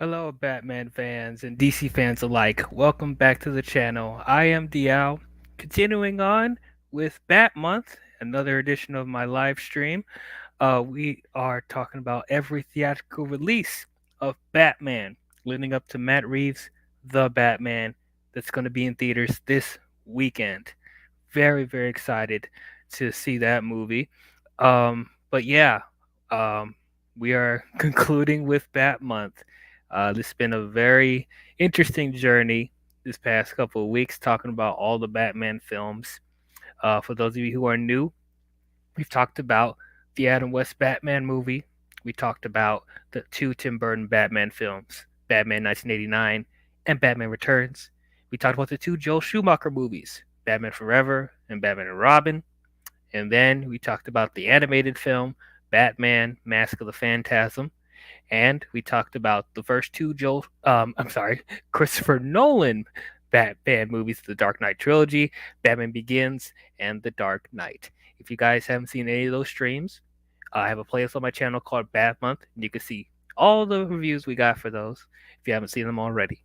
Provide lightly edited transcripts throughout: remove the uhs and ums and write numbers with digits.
Hello, Batman fans and DC fans alike. Welcome back to the channel. I am DL. Continuing on with Bat Month, another edition of my live stream. We are talking about every theatrical release of Batman, leading up to Matt Reeves' The Batman, that's going to be in theaters this weekend. Very, very excited to see that movie. But yeah, um, we are concluding with Bat Month. This has been a very interesting journey this past couple of weeks, talking about all the Batman films. For those of you who are new, we've talked about the Adam West Batman movie. We talked about the two Tim Burton Batman films, Batman 1989 and Batman Returns. We talked about the two Joel Schumacher movies, Batman Forever and Batman and Robin. And then we talked about the animated film, Batman Mask of the Phantasm. And we talked about the first two Christopher Nolan Batman movies, the Dark Knight trilogy, Batman Begins, and The Dark Knight. If you guys haven't seen any of those streams, I have a playlist on my channel called Bat Month, and you can see all the reviews we got for those if you haven't seen them already.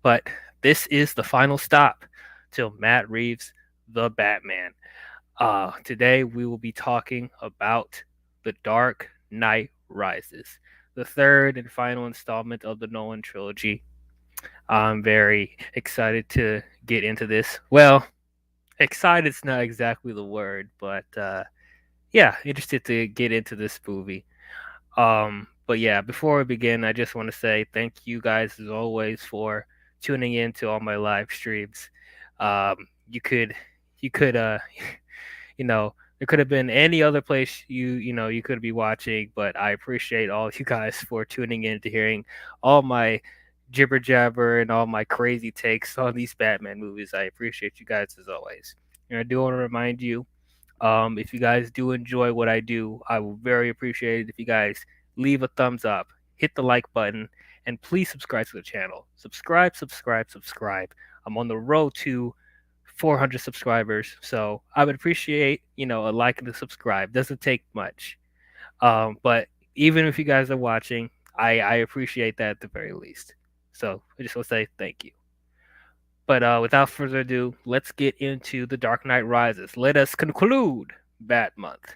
But this is the final stop till Matt Reeves' The Batman. Today we will be talking about The Dark Knight Rises, the third and final installment of the Nolan trilogy. I'm very excited to get into this. Well, excited's not exactly the word, but yeah, interested to get into this movie. But yeah, before we begin, I just want to say thank you guys as always for tuning in to all my live streams. You could you know, there could have been any other place you could be watching, but I appreciate all you guys for tuning in to hearing all my jibber jabber and all my crazy takes on these Batman movies. I appreciate you guys as always. And I do want to remind you, if you guys do enjoy what I do, I will very appreciate it if you guys leave a thumbs up, hit the like button, and please subscribe to the channel. Subscribe, subscribe, subscribe. I'm on the road to 400 subscribers, so I would appreciate a like and a subscribe. Doesn't take much, but even if you guys are watching, I appreciate that at the very least. So I just want to say thank you. But without further ado, let's get into The Dark Knight Rises. Let us conclude Bat Month.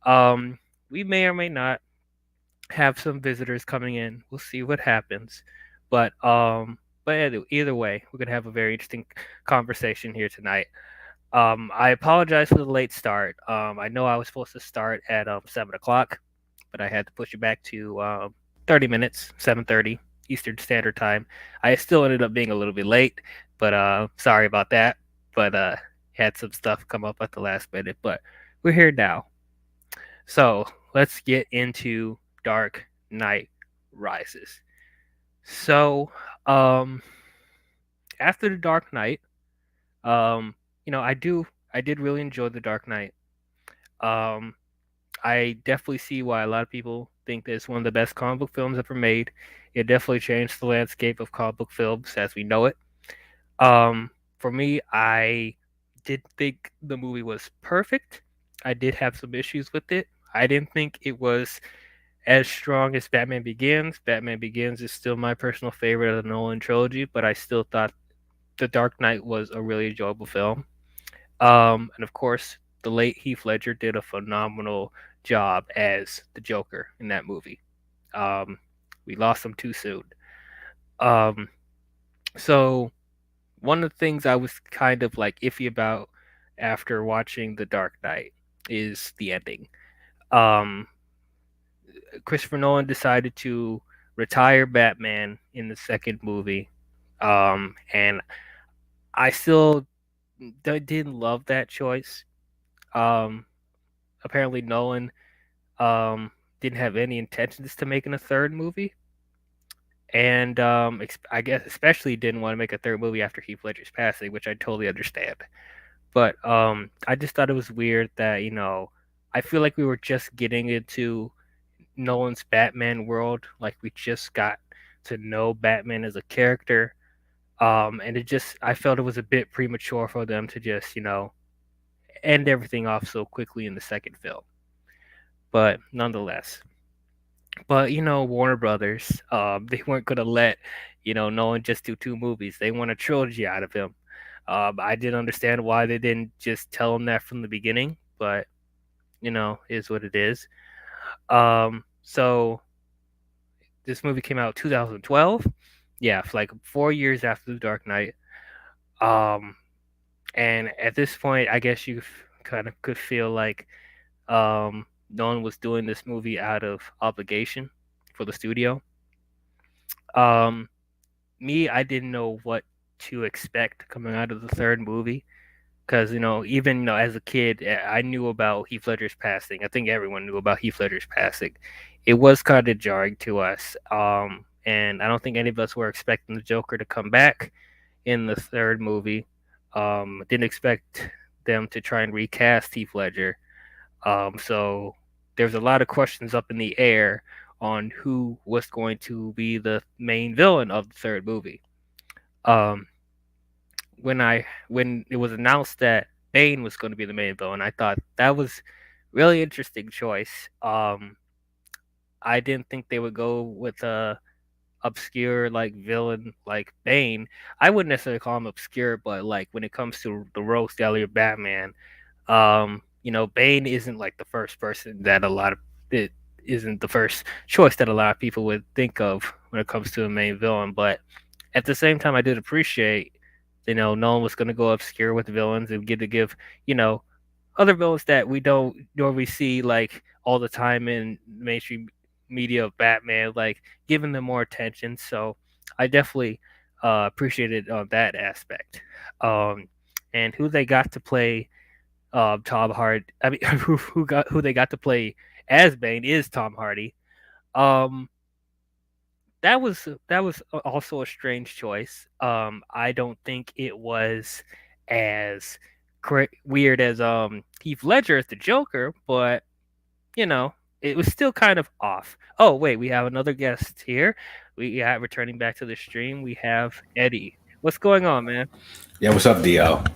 Um, we may or may not have some visitors coming in. We'll see what happens. But either way, we're gonna have a very interesting conversation here tonight. I apologize for the late start. I know I was supposed to start at 7 o'clock, but I had to push it back to 30 minutes, 7:30 Eastern Standard Time. I still ended up being a little bit late, but sorry about that. But had some stuff come up at the last minute, but we're here now. So let's get into Dark Knight Rises. So um, after the Dark Knight, um, I did really enjoy the Dark Knight. Um, I definitely see why a lot of people think that it's one of the best comic book films ever made. It definitely changed the landscape of comic book films as we know it. For me, I did think the movie was perfect. I did have some issues with it. I didn't think it was as strong as Batman Begins. Batman Begins is still my personal favorite of the Nolan trilogy, but I still thought The Dark Knight was a really enjoyable film. And of course, the late Heath Ledger did a phenomenal job as the Joker in that movie. Um, we lost him too soon. Um, so one of the things I was kind of like iffy about after watching The Dark Knight is the ending. Um, Christopher Nolan decided to retire Batman in the second movie, and I still didn't love that choice. Um, Apparently, Nolan didn't have any intentions to making a third movie, and I guess especially didn't want to make a third movie after Heath Ledger's passing, which I totally understand. But I just thought it was weird that I feel like we were just getting into Nolan's Batman world, like we just got to know Batman as a character, and I felt it was a bit premature for them to just end everything off so quickly in the second film. But nonetheless, But Warner Brothers, they weren't gonna let Nolan just do two movies. They want a trilogy out of him. I didn't understand why they didn't just tell him that from the beginning, but is what it is. So this movie came out 2012. Yeah, for like 4 years after The Dark Knight. Um, and at this point, I guess you kind of could feel like Nolan was doing this movie out of obligation for the studio. Um, I didn't know what to expect coming out of the third movie because even as a kid, I knew about Heath Ledger's passing. I think everyone knew about Heath Ledger's passing. It was kind of jarring to us, and I don't think any of us were expecting the Joker to come back in the third movie. Didn't expect them to try and recast Heath Ledger. So there's a lot of questions up in the air on who was going to be the main villain of the third movie. Um, when it was announced that Bane was going to be the main villain, I thought that was really interesting choice. I didn't think they would go with a obscure like villain like Bane. I wouldn't necessarily call him obscure, but like when it comes to the rogues gallery of Batman, Bane isn't like the first person that a lot of it isn't the first choice that a lot of people would think of when it comes to a main villain. But at the same time, I did appreciate, no one was going to go obscure with villains and get to give, other villains that we don't normally see like all the time in mainstream media of Batman, like giving them more attention. So I definitely appreciated that aspect. Um, and who they got to play Tom Hardy. I mean, who they got to play as Bane is Tom Hardy. Um, that was also a strange choice. I don't think it was as weird as Heath Ledger as the Joker, but you know, it was still kind of off. Oh wait, we have another guest here. We have returning back to the stream. We have Eddie. What's going on, man? Yeah, what's up, DL?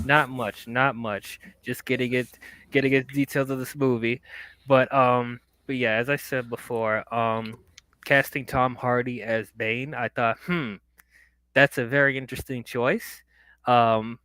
Not much, not much. Just getting details of this movie. But yeah, as I said before, casting Tom Hardy as Bane, I thought, that's a very interesting choice. Um,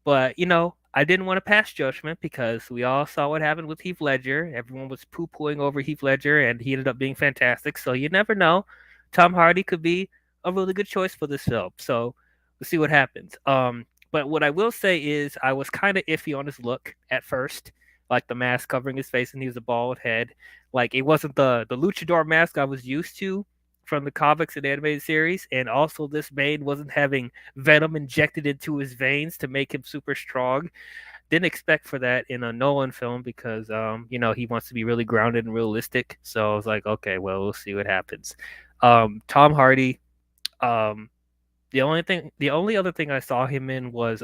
but I didn't want to pass judgment because we all saw what happened with Heath Ledger. Everyone was poo-pooing over Heath Ledger, and he ended up being fantastic. So you never know. Tom Hardy could be a really good choice for this film. So we'll see what happens. But what I will say is I was kind of iffy on his look at first, like the mask covering his face, and he was a bald head. Like it wasn't the luchador mask I was used to from the comics and animated series, and also this Bane wasn't having venom injected into his veins to make him super strong. Didn't expect for that in a Nolan film because he wants to be really grounded and realistic. So I was like, okay, well, we'll see what happens. Tom Hardy, um, the only other thing I saw him in was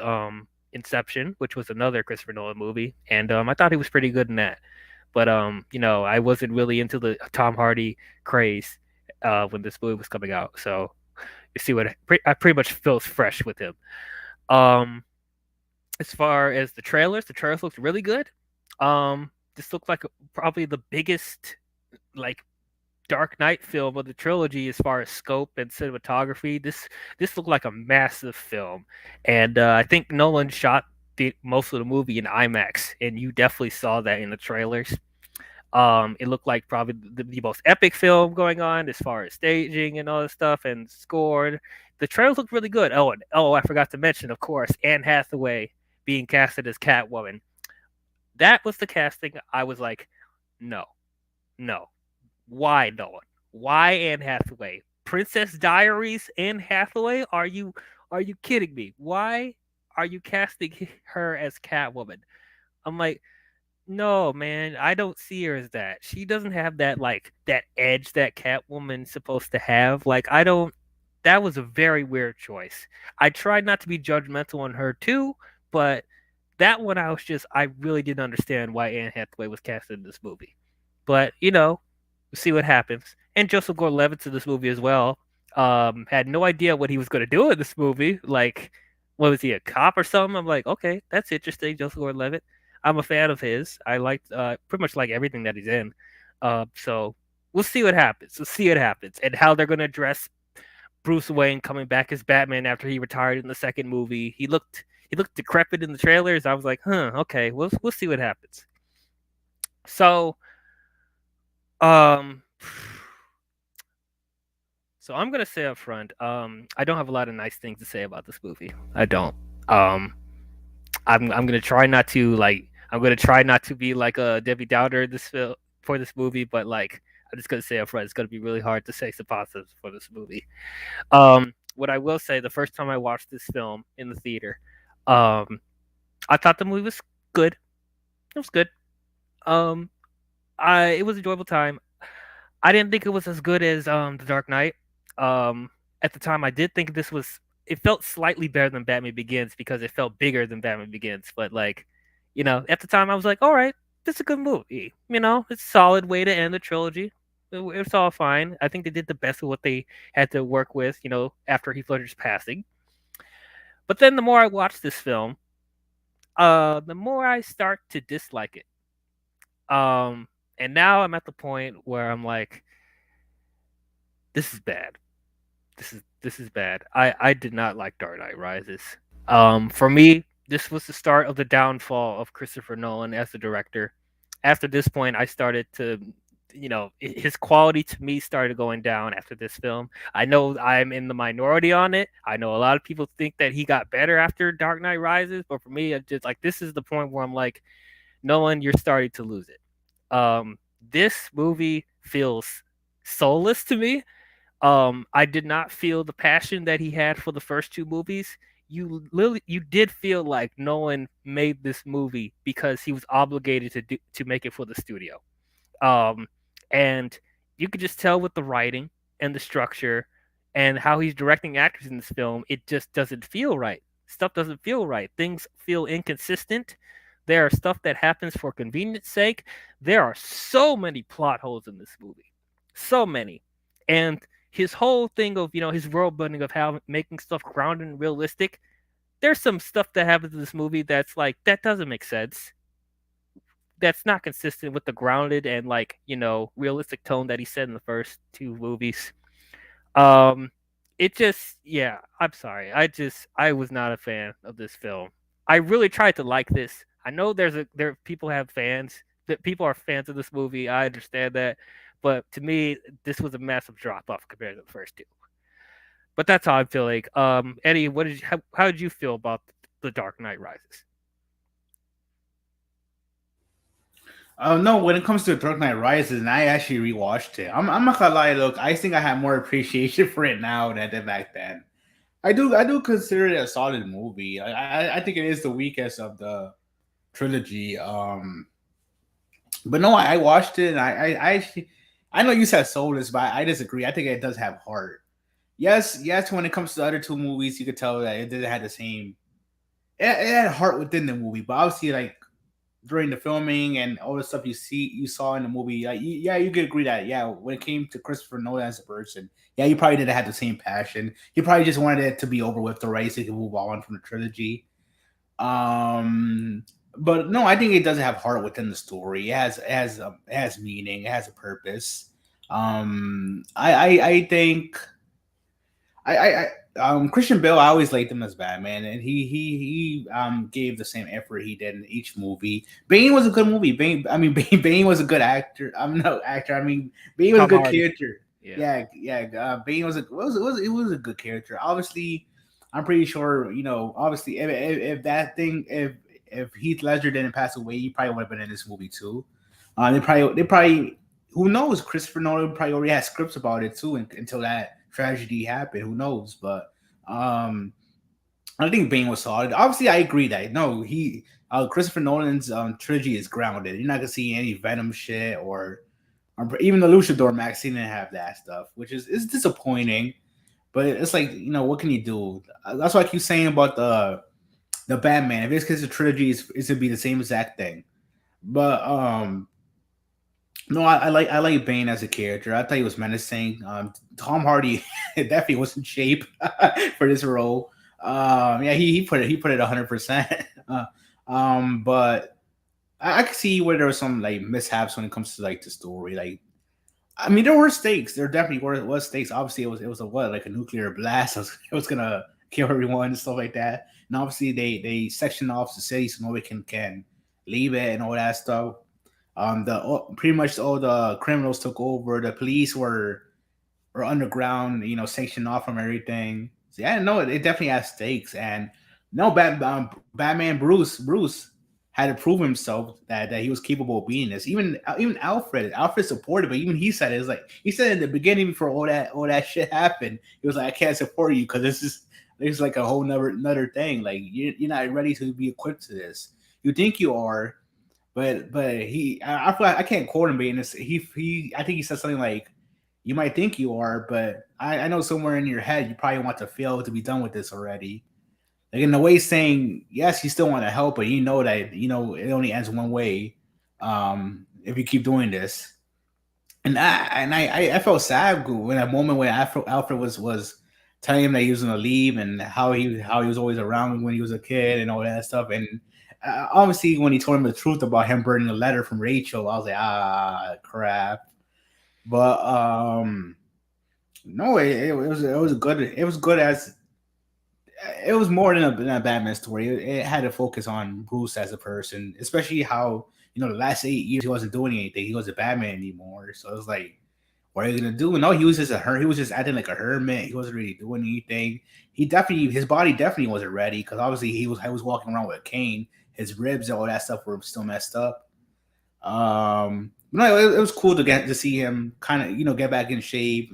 Inception, which was another Christopher Nolan movie, and I thought he was pretty good in that. But I wasn't really into the Tom Hardy craze when this movie was coming out. So you see what I pretty much feels fresh with him. Um, as far as the trailers looked really good. This looked like probably the biggest like Dark Knight film of the trilogy as far as scope and cinematography. This looked like a massive film, and I think Nolan shot most of the movie in IMAX, and you definitely saw that in the trailers. It looked like probably the most epic film going on as far as staging and all this stuff and scored. The trailers looked really good. I forgot to mention, of course, Anne Hathaway being casted as Catwoman. That was the casting. I was like, no, no. Why Nolan? Why Anne Hathaway? Princess Diaries Anne Hathaway? Are you kidding me? Why are you casting her as Catwoman? I'm like, no, man, I don't see her as that. She doesn't have that like that edge that Catwoman's supposed to have. Like I don't that was a very weird choice. I tried not to be judgmental on her too, but that one I really didn't understand why Anne Hathaway was casted in this movie. But we'll see what happens. And Joseph Gordon-Levitt's in this movie as well. Had no idea what he was going to do in this movie. Like, what was he, a cop or something? I'm like, okay, that's interesting, Joseph Gordon-Levitt. I'm a fan of his. I liked pretty much like everything that he's in. So we'll see what happens. We'll see what happens and how they're gonna address Bruce Wayne coming back as Batman after he retired in the second movie. He looked decrepit in the trailers. I was like, huh, okay, we'll see what happens. So um so I'm gonna say up front, I don't have a lot of nice things to say about this movie. I don't. Um I'm gonna try not to like I'm gonna try not to be like a Debbie Downer this for this movie, but like I'm just gonna say up front, it's gonna be really hard to say some positives for this movie. What I will say, the first time I watched this film in the theater, um, I thought the movie was good. It was good. Um, I it was an enjoyable time. I didn't think it was as good as The Dark Knight. Um, at the time, I did think this was. It felt slightly better than Batman Begins because it felt bigger than Batman Begins. But like, at the time, I was like, all right, this is a good movie. It's a solid way to end the trilogy. It's all fine. I think they did the best with what they had to work with. After Heath Ledger's passing. But then the more I watch this film, the more I start to dislike it. And now I'm at the point where I'm like, this is bad. This is bad. I did not like Dark Knight Rises. For me, this was the start of the downfall of Christopher Nolan as the director. After this point, I started to, his quality to me started going down after this film. I know I'm in the minority on it. I know a lot of people think that he got better after Dark Knight Rises, but for me, it's just like this is the point where I'm like, Nolan, you're starting to lose it. This movie feels soulless to me. I did not feel the passion that he had for the first two movies. You did feel like Nolan made this movie because he was obligated to make it for the studio. Um, and you could just tell with the writing and the structure and how he's directing actors in this film, it just doesn't feel right. Stuff doesn't feel right. Things feel inconsistent. There are stuff that happens for convenience sake. There are so many plot holes in this movie. So many. And his whole thing of, his world building of how making stuff grounded and realistic, there's some stuff that happens in this movie that's like, that doesn't make sense. That's not consistent with the grounded and like, realistic tone that he said in the first two movies. Um it just yeah, I'm sorry. I was not a fan of this film. I really tried to like this. I know there people have fans, that people are fans of this movie. I understand that. But to me, this was a massive drop off compared to the first two. But that's how I'm feeling. Eddie, how did you feel about The Dark Knight Rises? No, when it comes to Dark Knight Rises, and I actually rewatched it. I'm not gonna lie. Look, I think I have more appreciation for it now than I did back then. I do consider it a solid movie. I think it is the weakest of the trilogy. But no, I watched it, and I actually, I know you said soulless, but I disagree. I think it does have heart. Yes. When it comes to the other two movies, you could tell that it didn't have the same. It had heart within the movie, but obviously, like during the filming and all the stuff you saw in the movie, like yeah, you could agree that yeah, when it came to Christopher Nolan as a person, yeah, you probably didn't have the same passion. You probably just wanted it to be over with the race so you could move on from the trilogy. Um, but no, I think it does have heart within the story. It has meaning. It has a purpose. I think Christian Bale, I always liked him as Batman, and he gave the same effort he did in each movie. Bane was a good movie. Bane was a good actor. I'm no actor. I mean, Bane was a Tom good Hardy. character. Yeah. Yeah. Bane was a good character. Obviously, I'm pretty sure. Obviously, if that thing, if Heath Ledger didn't pass away, he probably would have been in this movie too. They probably who knows? Christopher Nolan probably already had scripts about it too, until that tragedy happened. Who knows? But um, I think Bane was solid. Obviously, I agree that no, Christopher Nolan's trilogy is grounded. You're not gonna see any Venom shit or even the Luchador Max. He didn't have that stuff, which is disappointing. But it's like what can you do? That's what I keep saying about the Batman. If it's because the trilogy is to be the same exact thing. But no, I like Bane as a character. I thought he was menacing. Tom Hardy definitely was in shape for this role. Yeah, he put it 100%. But I could see where there was some like mishaps when it comes to like the story. Like I mean, there were stakes. There definitely was stakes. Obviously, it was a what, like a nuclear blast. It was gonna kill everyone and stuff like that. And obviously, they sectioned off the city so nobody can leave it and all that stuff. Pretty much all the criminals took over. The police were underground, sanctioned off from everything. So yeah, no, it definitely has stakes. And no, Batman Bruce had to prove himself that he was capable of being this. Even Alfred supported, but even he said it was like he said in the beginning before all that shit happened. He was like, I can't support you because this is like a whole another thing. Like you're not ready to be equipped to this. You think you are, but I feel like I can't quote him, but he I think he said something like, "You might think you are, but I know somewhere in your head you probably want to fail to be done with this already." Like in a way, saying yes, you still want to help, but you know that it only ends one way. If you keep doing this, and I felt sad when that moment when Alfred was telling him that he was gonna leave and how he was always around when he was a kid and all that stuff. And obviously, when he told him the truth about him burning a letter from Rachel, I was like, crap. But no, it was good. It was good as it was more than a Batman story. It had to focus on Bruce as a person, especially how the last 8 years he wasn't doing anything. He wasn't Batman anymore. So it was like, what are you gonna do? No, he was just he was just acting like a hermit. He wasn't really doing anything. His body definitely wasn't ready because obviously he was walking around with a cane. His ribs and all that stuff were still messed up. No, it was cool to get to see him kind of get back in shape.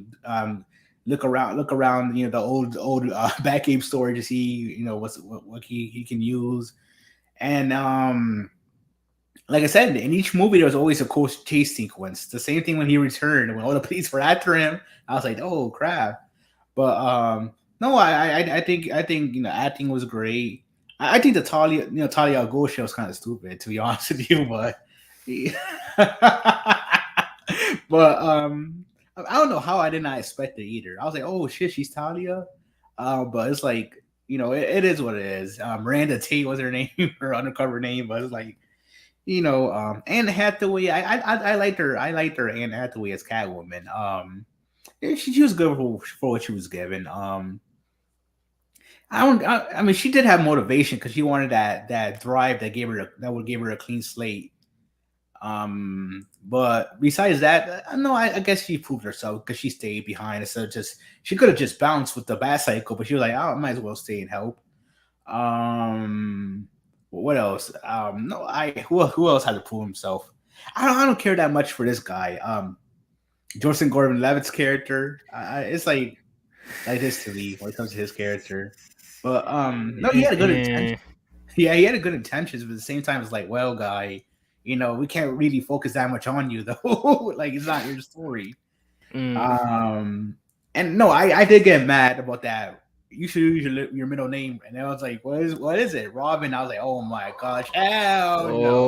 Look around, the old Batcave store to see what he can use. And like I said, in each movie there was always a cool chase sequence. The same thing when he returned, when all the police were after him. I was like, oh crap! But no, I think acting was great. I think the Talia al Ghul show was kind of stupid, to be honest with you, but but I don't know how I did not expect it either. I was like, oh shit, she's Talia. But it's like it is what it is. Miranda Tate was her name, her undercover name, but it's like Anne Hathaway. I liked her. I liked her Anne Hathaway as Catwoman. She was good for what she was given. I mean, she did have motivation because she wanted that drive that would give her a clean slate. But besides that, no, I guess she proved herself because she stayed behind instead of just she could have just bounced with the bat cycle, but she was like, oh, I might as well stay and help. Um, what else? No, who else had to prove himself? I don't care that much for this guy. Joseph Gordon-Levitt's character, it's like this to me when it comes to his character. But no, he had a good intention. Mm, Yeah, he had a good intentions, but at the same time, it's like, well, guy, we can't really focus that much on you though. Like, it's not your story. mm. Um, and no, I did get mad about that. You should use your middle name, and I was like, what is it, Robin? I was like, oh my gosh, hell no,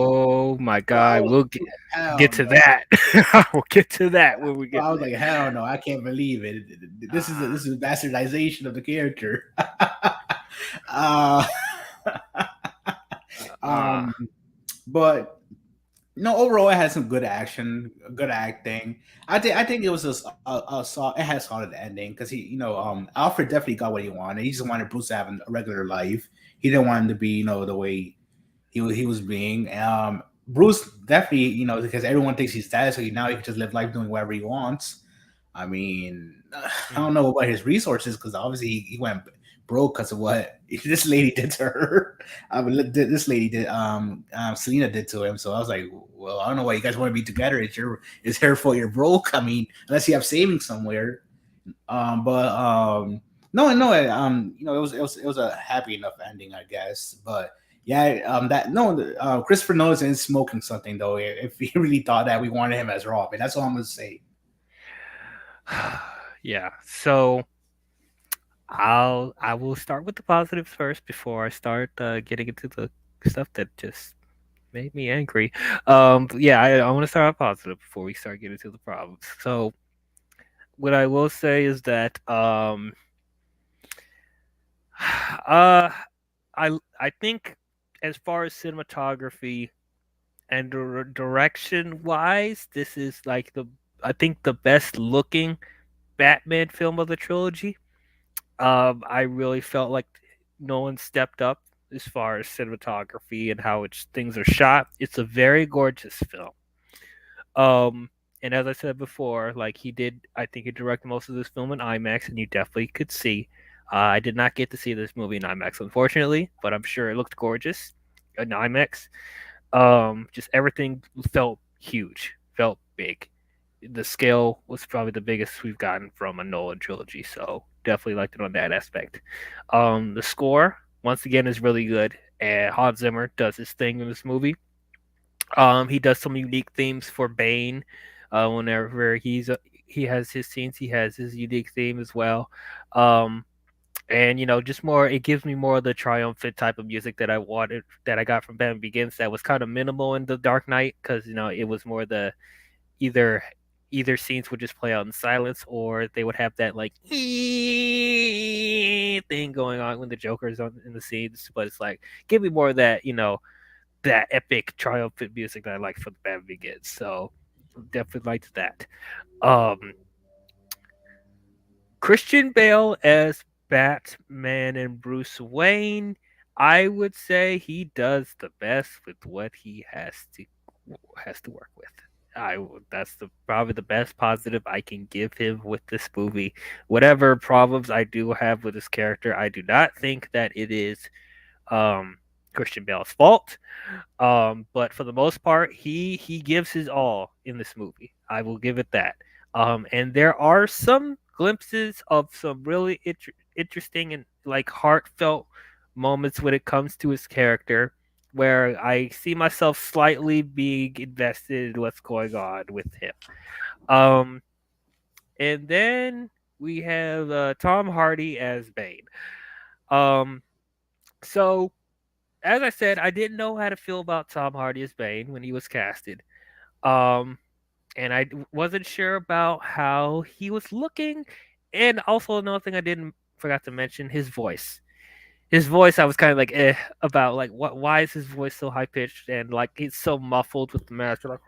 Oh my God, oh we'll hell get to no. that. We'll get to that when we get I was like, there. hell no, I can't believe it. This is Ah, this is bastardization of the character. uh, uh, um, but no, overall, it had some good action, good acting. I think it was it had a solid ending because Alfred definitely got what he wanted. He just wanted Bruce to have a regular life. He didn't want him to be the way he was being. Bruce definitely because everyone thinks he's dead, so now he can just live life doing whatever he wants. I mean, I mm, don't know about his resources because obviously he went broke because of what this lady did to her. This lady did, Selena did to him. So I was like, well, I don't know why you guys want to be together. It's her fault you're broke. I mean, unless you have savings somewhere. But no, it was a happy enough ending, I guess. But yeah, Christopher Nolan is smoking something though. If he really thought that we wanted him as Robin, that's all I'm gonna say. yeah. So I will start with the positives first before I start getting into the stuff that just made me angry. But yeah, I want to start out positive before we start getting to the problems. So what I will say is that uh I think as far as cinematography and direction wise, this is like the I think the best looking Batman film of the trilogy. I really felt like Nolan stepped up as far as cinematography and how things are shot. It's a very gorgeous film. Um, and as I said before, like he did, I think he directed most of this film in IMAX, and you definitely could see. I did not get to see this movie in IMAX, unfortunately, but I'm sure it looked gorgeous in IMAX. Just everything felt huge, felt big. The scale was probably the biggest we've gotten from a Nolan trilogy, so definitely liked it on that aspect. The score once again is really good, and Hans Zimmer does his thing in this movie. He does some unique themes for Bane. Whenever he has his scenes, he has his unique theme as well. Um, and just more. It gives me more of the triumphant type of music that I wanted, that I got from Batman Begins. That was kind of minimal in the Dark Knight, because it was more the either either scenes would just play out in silence, or they would have that like thing going on when the Joker's on in the scenes. But it's like, give me more of that, that epic triumphant music that I like for the Batman Begins. So definitely liked that. Um, Christian Bale as Batman and Bruce Wayne, I would say he does the best with what he has to work with. That's probably the best positive I can give him with this movie. Whatever problems I do have with this character, I do not think that it is um, Christian Bale's fault. But for the most part, he gives his all in this movie. I will give it that. And there are some glimpses of some really interesting and like heartfelt moments when it comes to his character, where I see myself slightly being invested in what's going on with him. Um, and then we have Tom Hardy as Bane. Um, so as I said, I didn't know how to feel about Tom Hardy as Bane when he was casted. Um, and I wasn't sure about how he was looking. And also another thing I didn't forgot to mention, his voice. His voice, I was kind of like about like what? Why is his voice so high pitched and like he's so muffled with the mask? Like,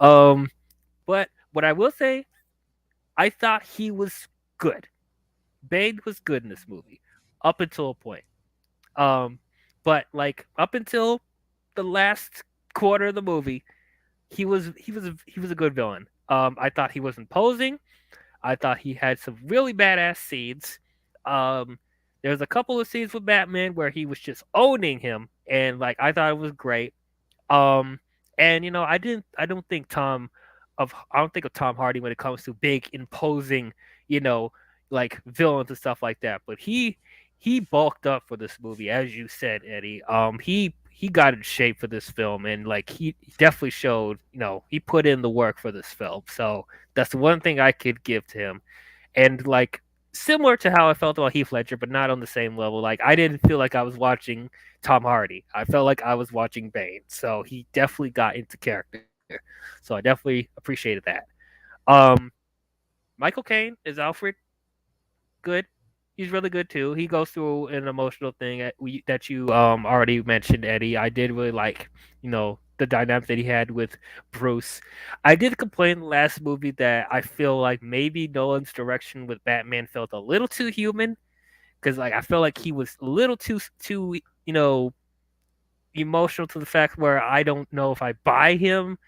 um, but what I will say, I thought he was good. Bane was good in this movie up until a point. Um, but like up until the last quarter of the movie, he was a good villain. I thought he was imposing. I thought he had some really badass scenes. Um, there's a couple of scenes with Batman where he was just owning him, and like I thought it was great. Um, and I don't think of Tom Hardy when it comes to big, imposing, you know, like villains and stuff like that. But he bulked up for this movie, as you said, Eddie. He got in shape for this film, and like he definitely showed, he put in the work for this film. So that's one thing I could give to him. And like similar to how I felt about Heath Ledger, but not on the same level. Like I didn't feel like I was watching Tom Hardy. I felt like I was watching Bane. So he definitely got into character. So I definitely appreciated that. Um, Michael Caine is Alfred. Good. He's really good too. He goes through an emotional thing that you already mentioned, Eddie. I did really like, the dynamic that he had with Bruce. I did complain in the last movie that I feel like maybe Nolan's direction with Batman felt a little too human, because like I felt like he was a little too emotional to the fact where I don't know if I buy him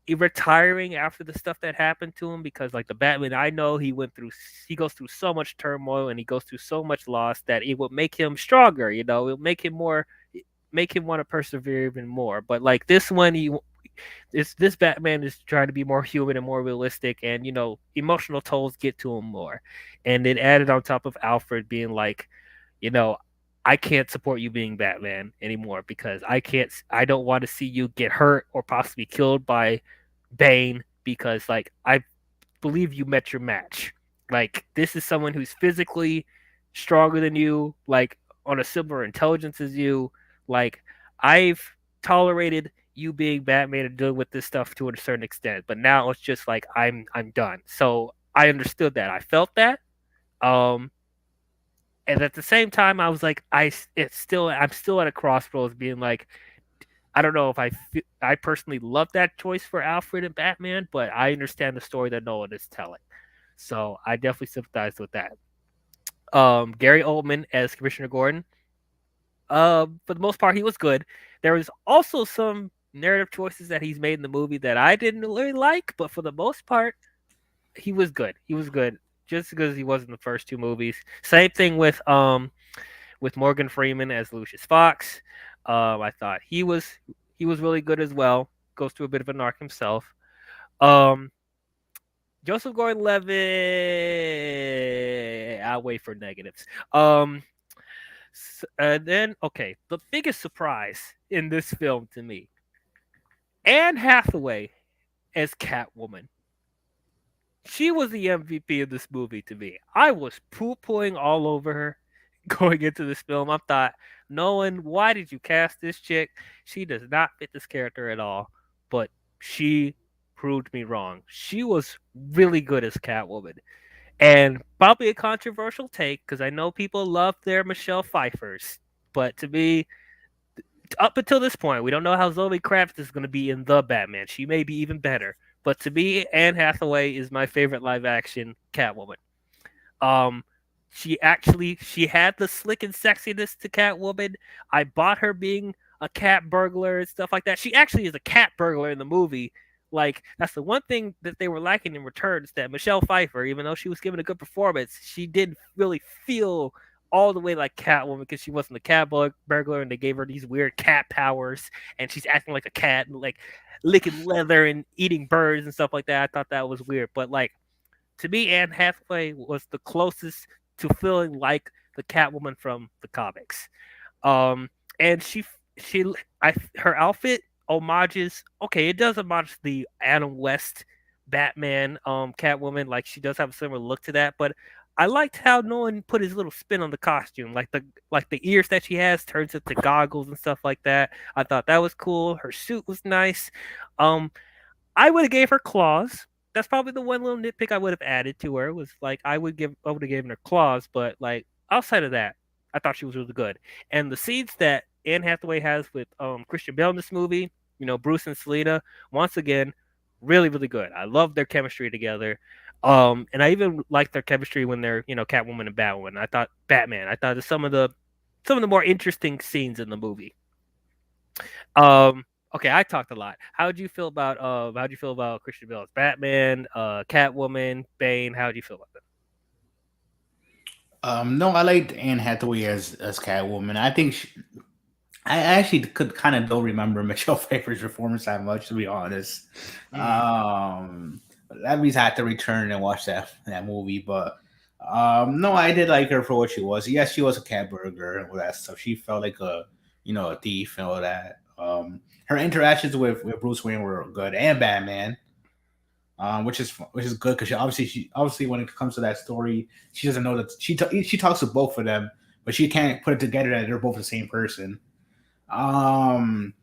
retiring after the stuff that happened to him, because like the Batman I know, he goes through so much turmoil and he goes through so much loss that it will make him stronger, it'll make him want to persevere even more. But like this one, this Batman is trying to be more human and more realistic, and emotional tolls get to him more. And then added on top of Alfred being like, you know I can't support you being Batman anymore, because I don't want to see you get hurt or possibly killed by Bane, because like I believe you met your match. Like this is someone who's physically stronger than you, like on a similar intelligence as you. Like I've tolerated you being Batman and dealing with this stuff to a certain extent, but now it's just like I'm done. So I understood that. I felt that. Um and at the same time I was like I'm still at a crossroads being like, I don't know if I personally love that choice for Alfred and Batman, but I understand the story that Nolan is telling. So I definitely sympathize with that. Gary Oldman as Commissioner Gordon. For the most part, he was good. There was also some narrative choices that he's made in the movie that I didn't really like, but for the most part, he was good. He was good just because he was in the first two movies. Same thing with Morgan Freeman as Lucius Fox. I thought he was really good as well. Goes through a bit of an arc himself. Um, Joseph Gordon-Levitt. I'll wait for negatives. And then okay, the biggest surprise in this film to me, Anne Hathaway as Catwoman. She was the MVP of this movie to me. I was poo-pooing all over her going into this film. I thought, Nolan, why did you cast this chick? She does not fit this character at all. But she proved me wrong. She was really good as Catwoman. And probably a controversial take because I know people love their Michelle Pfeiffers. But to me, up until this point, we don't know how Zoe Kravitz is going to be in the Batman. She may be even better. But to me, Anne Hathaway is my favorite live action Catwoman. Um, she had the slick and sexiness to Catwoman. I bought her being a cat burglar and stuff like that. She actually is a cat burglar in the movie. Like that's the one thing that they were lacking in returns. That Michelle Pfeiffer, even though she was giving a good performance, she didn't really feel all the way like Catwoman because she wasn't a cat burglar, and they gave her these weird cat powers, and she's acting like a cat and like licking leather and eating birds and stuff like that. I thought that was weird, but like to me, Anne Hathaway was the closest to feeling like the Catwoman from the comics. Um, and she her outfit homages. Okay, it does homage the Adam West Batman Catwoman. Like she does have a similar look to that, but I liked how Nolan put his little spin on the costume, like the ears that she has turns into goggles and stuff like that. I thought that was cool. Her suit was nice. Um, I would have gave her claws. That's probably the one little nitpick I would have added to her was like I would have given her claws, but like outside of that, I thought she was really good. And the scenes that Anne Hathaway has with Christian Bale in this movie, Bruce and Selena, once again, really really good. I love their chemistry together. And I even like their chemistry when they're Catwoman and Batwoman. I thought Batman. I thought some of the more interesting scenes in the movie. Okay, I talked a lot. How'd you feel about Christian Bale's Batman, Catwoman, Bane? How'd you feel about that? No, I liked Anne Hathaway as Catwoman. I actually could kind of don't remember Michelle Pfeiffer's performance that much, to be honest. Mm, That means I had to return and watch that movie. But no, I did like her for what she was. Yes, she was a cat burglar and all that stuff. She felt like a thief and all that. Her interactions with Bruce Wayne were good and Batman. Which is good because she obviously when it comes to that story, she doesn't know that she talks to both of them, but she can't put it together that they're both the same person. Um,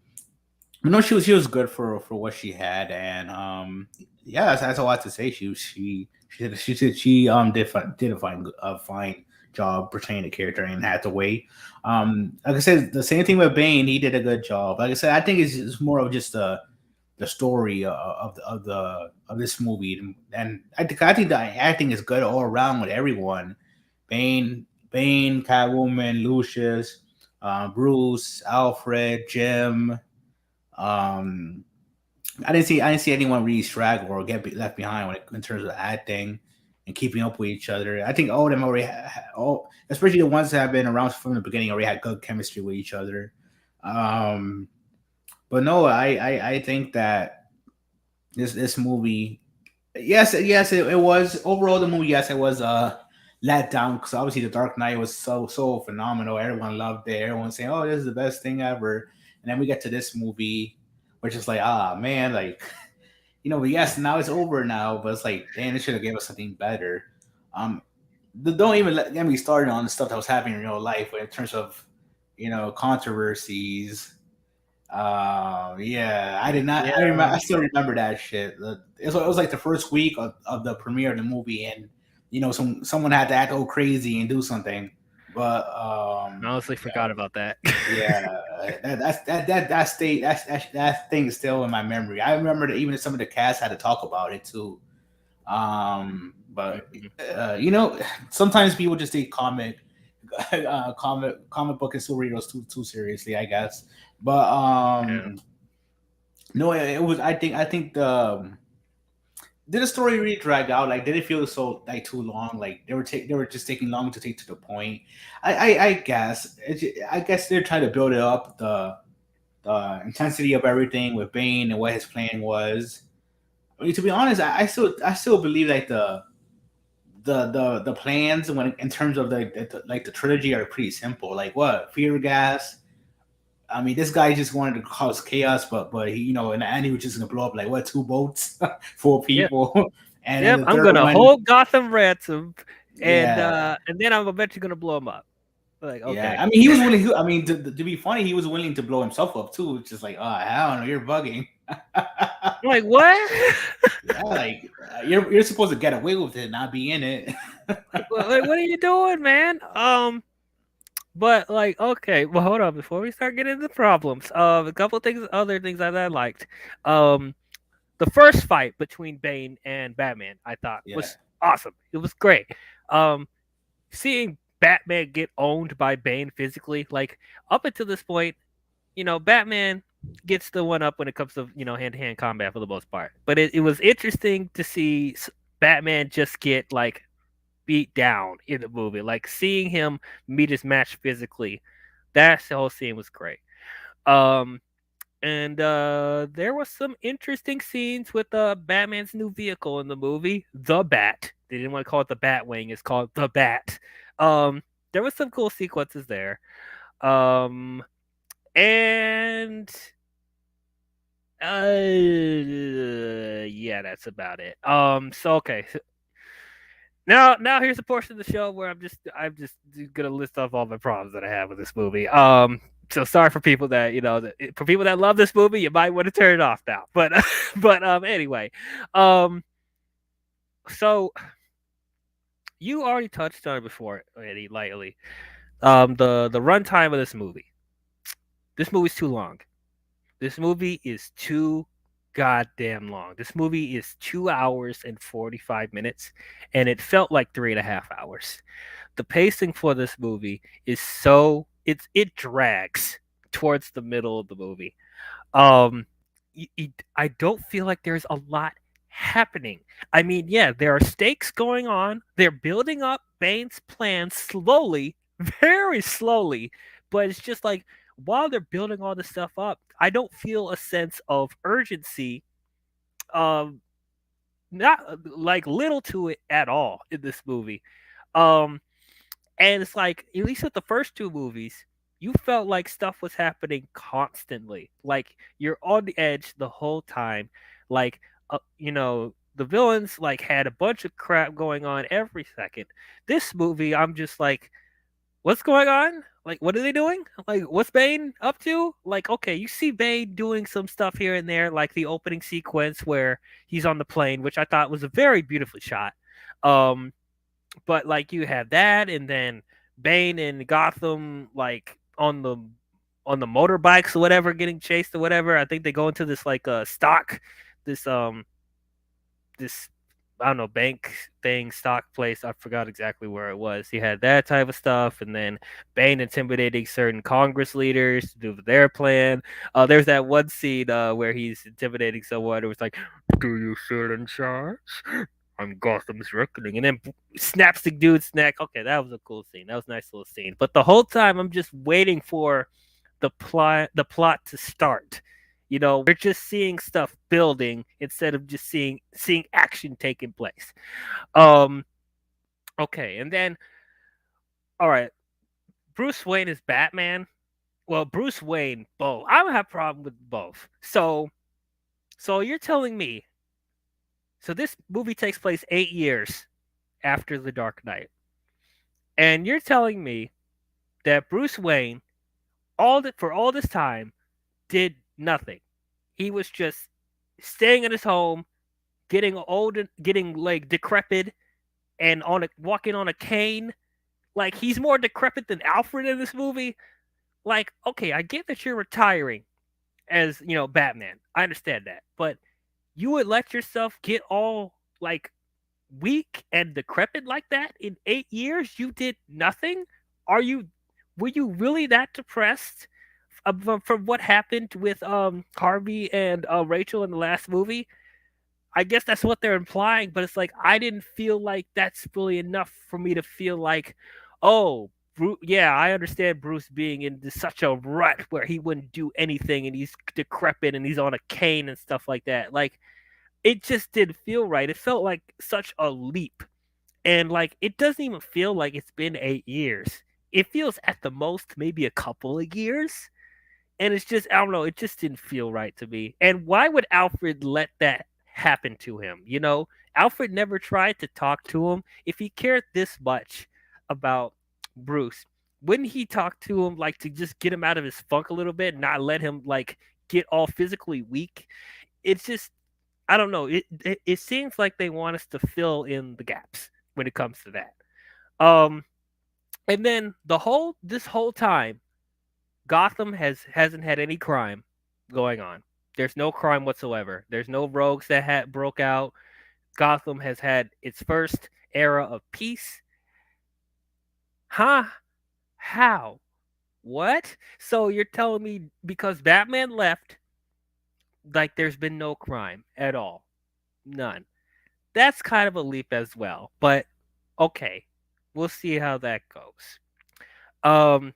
no, she was good for what she had, and yeah, that's all I have to say. She did a fine job portraying the character and had to wait. Like I said, the same thing with Bane, he did a good job. Like I said, I think it's more of just the story of this movie, and I think the acting is good all around with everyone. Bane, Catwoman, Lucius, Bruce, Alfred, Jim. Um, I didn't see anyone really straggle or get left behind in terms of acting and keeping up with each other. I think all of them already, all especially the ones that have been around from the beginning, already had good chemistry with each other. Um, but no, I think that this movie, yes, it was overall the movie. Yes, it was let down because obviously the Dark Knight was so phenomenal. Everyone loved it. Everyone saying, "Oh, this is the best thing ever." And then we get to this movie, which is like, ah, man, like but yes, now it's over now. But it's like, damn, it should have gave us something better. Um, don't even get me started on the stuff that was happening in real life in terms of controversies. Yeah, I did not. I remember. I yeah, still remember that shit. It was like the first week of the premiere of the movie, and someone had to act all crazy and do something. But I honestly forgot about that. yeah, that thing is still in my memory. I remember that even some of the cast had to talk about it too. But Mhm. sometimes people just take comic book and superheroes too seriously, I guess. But Yeah. no, it was. I think did the story really drag out? Like, did it feel so like too long? Like they were just taking long to take to the point. I guess I guess they're trying to build it up the intensity of everything with Bane and what his plan was. I mean, to be honest, I still believe like the plans when in terms of like the trilogy are pretty simple. Like what fear gas. I mean, this guy just wanted to cause chaos, but he, in the end, he was just gonna blow up like what two boats, four Yep. people, and then Yep. the I'm third gonna one, hold Gotham ransom, yeah, and then I'm eventually gonna blow him up. Like, yeah. okay. I mean, he was willing. I mean, to be funny, he was willing to blow himself up too. It's just like, oh hell no, you're bugging. I'm like, what? Yeah, like you're supposed to get away with it, not be in it. Like, what are you doing, man? But like, okay, well, hold on. Before we start getting into problems, a couple things, other things that I liked. Um, the first fight between Bane and Batman, I thought Yeah, was awesome. It was great. Um, seeing Batman get owned by Bane physically, like up until this point, Batman gets the one up when it comes to hand to hand combat for the most part. But it was interesting to see Batman just get like beat down in the movie, like seeing him meet his match physically. That whole scene was great. Um, and there was some interesting scenes with Batman's new vehicle in the movie, the Bat. They didn't want to call it the Batwing; it's called the Bat. Um, there was some cool sequences there. And yeah, that's about it. So okay, now here's a portion of the show where I'm just gonna list off all my problems that I have with this movie. So sorry for people that for people that love this movie, you might want to turn it off now. But anyway, um, so you already touched on it before, Eddie, lightly. The runtime of this movie. This movie's too long. This movie is too goddamn long. This movie is 2 hours and 45 minutes, and it felt like 3.5 hours. The pacing for this movie is it drags towards the middle of the movie. Um, I don't feel like there's a lot happening. I mean, yeah, there are stakes going on. They're building up Bane's plan slowly, very slowly, but it's just like while they're building all this stuff up, I don't feel a sense of urgency. Um, not like little to it at all in this movie. Um, and it's like, at least with the first two movies, you felt like stuff was happening constantly. Like you're on the edge the whole time. Like, the villains like had a bunch of crap going on every second. This movie, I'm just like, what's going on? Like, what are they doing? Like, what's Bane up to? Like, okay, you see Bane doing some stuff here and there, like the opening sequence where he's on the plane, which I thought was a very beautifully shot. Um, but like you have that, and then Bane and Gotham like on the motorbikes or whatever, getting chased or whatever. I think they go into this like stock, this this I don't know, bank thing, stock place. I forgot exactly where it was. He had that type of stuff, and then Bane intimidating certain Congress leaders to do their plan. There's that one scene where he's intimidating someone. It was like, "Do you sit in charge? I'm Gotham's reckoning," and then snaps the dude's neck. Okay, that was a cool scene. That was a nice little scene. But the whole time, I'm just waiting for the plot to start. We're just seeing stuff building instead of just seeing action taking place. Um, okay, and then all right, Bruce Wayne is Batman. Well, Bruce Wayne, both. I don't have a problem with both. So you're telling me? So this movie takes place 8 years after The Dark Knight, and you're telling me that Bruce Wayne, for all this time, did nothing. He was just staying in his home, getting old and getting like decrepit, and walking on a cane. Like he's more decrepit than Alfred in this movie. Like, okay, I get that you're retiring as, Batman. I understand that. But you would let yourself get all like weak and decrepit like that in 8 years? You did nothing? Are you were you really that depressed from what happened with Harvey and Rachel in the last movie? I guess that's what they're implying, but it's like I didn't feel like that's really enough for me to feel like, oh, yeah, I understand Bruce being in such a rut where he wouldn't do anything and he's decrepit and he's on a cane and stuff like that. Like it just didn't feel right. It felt like such a leap. And like it doesn't even feel like it's been 8 years. It feels at the most maybe a couple of years. And it's just, I don't know, it just didn't feel right to me. And why would Alfred let that happen to him? Alfred never tried to talk to him. If he cared this much about Bruce, wouldn't he talk to him like to just get him out of his funk a little bit, not let him like get all physically weak? It's just, I don't know. It seems like they want us to fill in the gaps when it comes to that. Um, and then this whole time, Gotham hasn't had any crime going on. There's no crime whatsoever. There's no rogues that had broke out. Gotham has had its first era of peace. Huh? How? What? So you're telling me because Batman left, like there's been no crime at all? None. That's kind of a leap as well. But okay, we'll see how that goes. Um,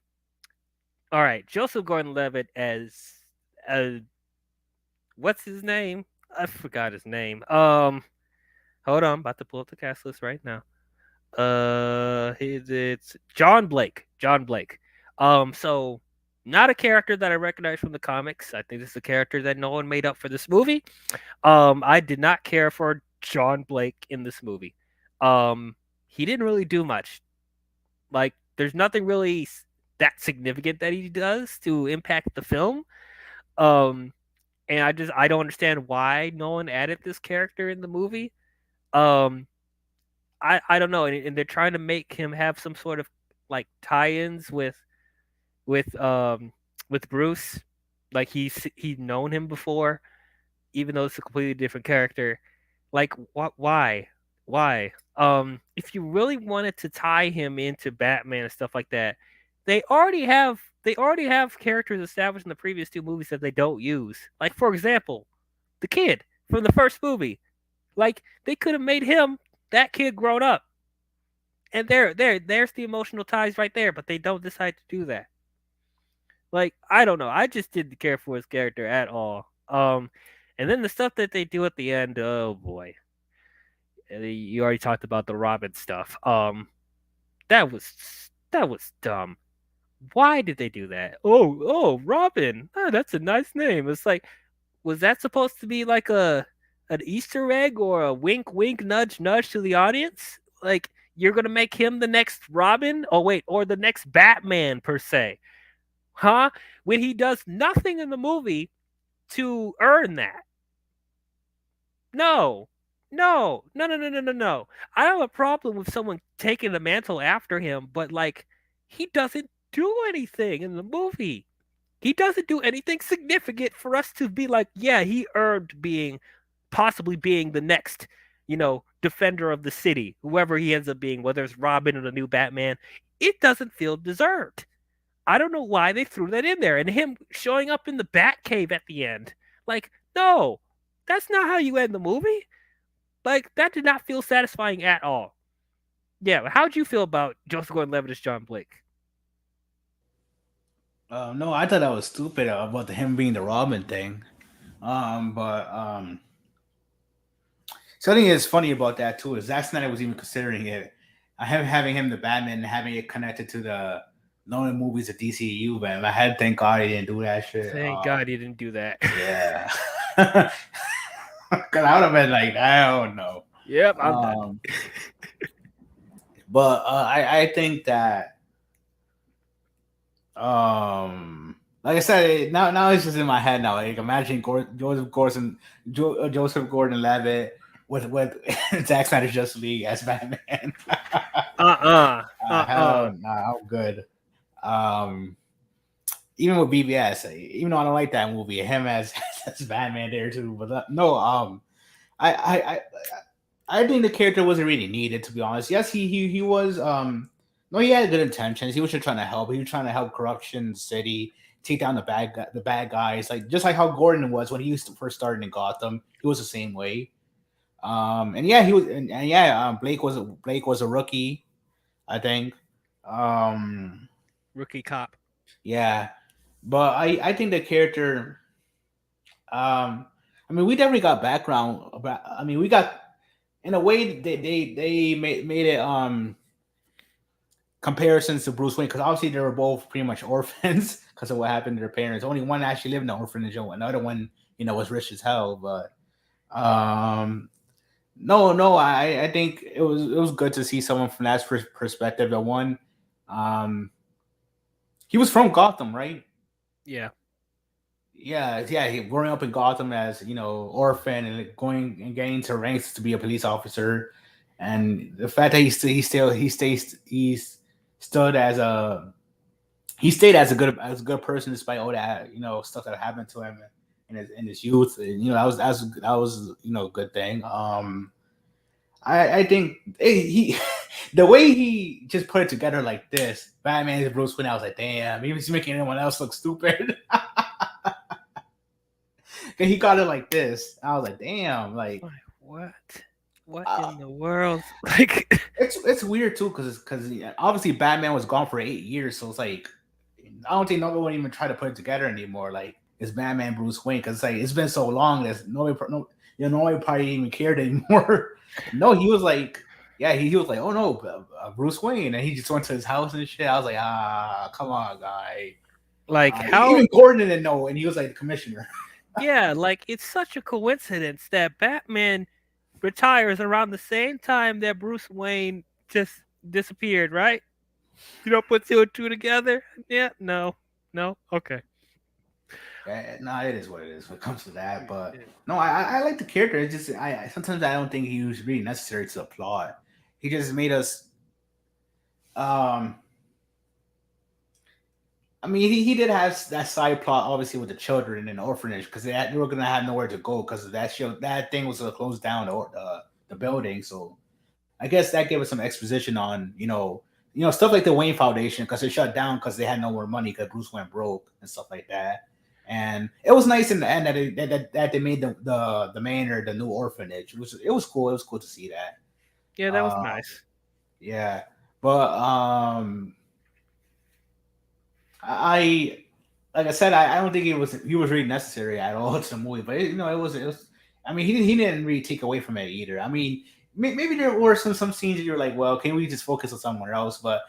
all right, Joseph Gordon-Levitt as uh, what's his name? I forgot his name. Hold on, I'm about to pull up the cast list right now. It's John Blake. John Blake. So not a character that I recognize from the comics. I think this is a character that no one made up for this movie. I did not care for John Blake in this movie. He didn't really do much. Like, there's nothing really that significant that he does to impact the film. Um, and I don't understand why no one added this character in the movie. Um, I don't know, and they're trying to make him have some sort of like tie-ins with um with Bruce, like he's known him before, even though it's a completely different character. Like what? Why? Why? If you really wanted to tie him into Batman and stuff like that, they already have characters established in the previous two movies that they don't use. Like for example, the kid from the first movie. Like they could have made him that kid grown up, and there's the emotional ties right there. But they don't decide to do that. Like I don't know. I just didn't care for his character at all. And then the stuff that they do at the end. Oh boy, you already talked about the Robin stuff. That was dumb. Why did they do that? Oh, Robin. Oh, that's a nice name. It's like, was that supposed to be like an Easter egg or a wink, wink, nudge, nudge to the audience? Like you're gonna make him the next Robin? Oh wait, or the next Batman per se? Huh? When he does nothing in the movie to earn that. No. No. No, no, no, no, no, no. I have a problem with someone taking the mantle after him, but like he doesn't do anything in the movie. He doesn't do anything significant for us to be like, yeah, he earned possibly being the next, defender of the city, whoever he ends up being, whether it's Robin or the new Batman. It doesn't feel deserved. I don't know why they threw that in there. And him showing up in the Batcave at the end. Like, no, that's not how you end the movie. Like, that did not feel satisfying at all. Yeah, how'd you feel about Joseph Gordon-Levitt as John Blake? No, I thought that was stupid about him being the Robin thing. But something that's funny about that too is Zack Snyder was even considering it. Him having him the Batman and having it connected to the known movies of DCU, man. I had to thank God he didn't do that shit. Thank God he didn't do that. Yeah. Cause I would have been like, I don't know. Yep, I'm done. Um, but I think that like I said, now it's just in my head now. Like imagine Joseph Gordon Levitt with Zack Snyder's Justice League as Batman. Uh-uh. Uh-uh. Hell, nah, I'm good. Um, even with BBS, even though I don't like that movie, him as as Batman there too. But no, I, I I I think the character wasn't really needed, to be honest. Yes, he was. No, he had good intentions. He was just trying to help. He was trying to help corruption city, take down the bad guys. Like just like how Gordon was when he used to first started in Gotham. He was the same way. And yeah, he was. And yeah, Blake was a rookie, I think. Um, Rookie cop. yeah, but I think the character. I mean, we definitely got background about. I mean, we got in a way they made it comparisons to Bruce Wayne because obviously they were both pretty much orphans because of what happened to their parents. Only one actually lived in an orphanage, and another one, was rich as hell. But um, no, I think it was good to see someone from that perspective. The one, um, he was from Gotham, right? Yeah. Yeah. He growing up in Gotham as orphan and going and getting to ranks to be a police officer, and the fact that stood as a he stayed as a good person despite all that stuff that happened to him in his youth. And, that was a good thing. I think he the way he just put it together like this, Batman is Bruce Wayne. I was like, damn, he's making anyone else look stupid. He got it like this. I was like, damn, like Like, what? What uh, in the world? Like, it's weird too because obviously Batman was gone for 8 years, so it's like I don't think no one even try to put it together anymore. Like it's Batman Bruce Wayne because it's like it's been so long that nobody probably even cared anymore. No, he was like, yeah, he was like, oh no, Bruce Wayne, and he just went to his house and shit. I was like, come on, guy. like Even how? Gordon didn't know, and he was like the commissioner. Yeah, like it's such a coincidence that Batman retires around the same time that Bruce Wayne just disappeared, right? You don't put two and two together? Yeah, no. No? Okay. Yeah, no, it is what it is when it comes to that. But Yeah. no, I like the character. It's just sometimes I don't think he was really necessary to the plot. He just made us. Um, I mean, he did have that side plot, obviously, with the children in the orphanage because they were gonna have nowhere to go because that thing was gonna close down the building. So I guess that gave us some exposition on stuff like the Wayne Foundation because it shut down because they had no more money because Bruce went broke and stuff like that. And it was nice in the end that they made the manor the new orphanage. It was cool. It was cool to see that. Yeah, that was Uh, nice. yeah, but I like I said, I don't think he was really necessary at all to the movie. But it was. I mean, he didn't really take away from it either. I mean, maybe there were some scenes that you're like, well, can we just focus on somewhere else? But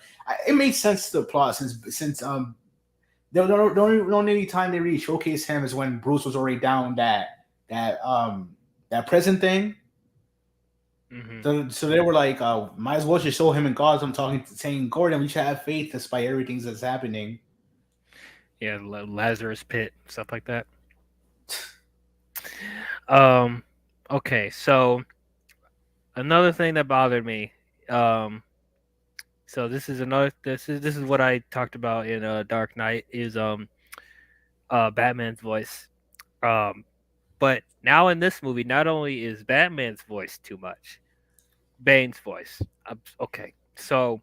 it made sense to the plot since the only time they really showcased him is when Bruce was already down that prison thing. Hmm. So they were like, might as well just show him in Gotham saying, Gordon, we should have faith despite everything that's happening. Yeah, Lazarus Pit, stuff like that. Um, okay, so another thing that bothered me. Um, so this is what I talked about in Dark Knight is Batman's voice. Um, but now in this movie, not only is Batman's voice too much, Bane's voice. Okay, so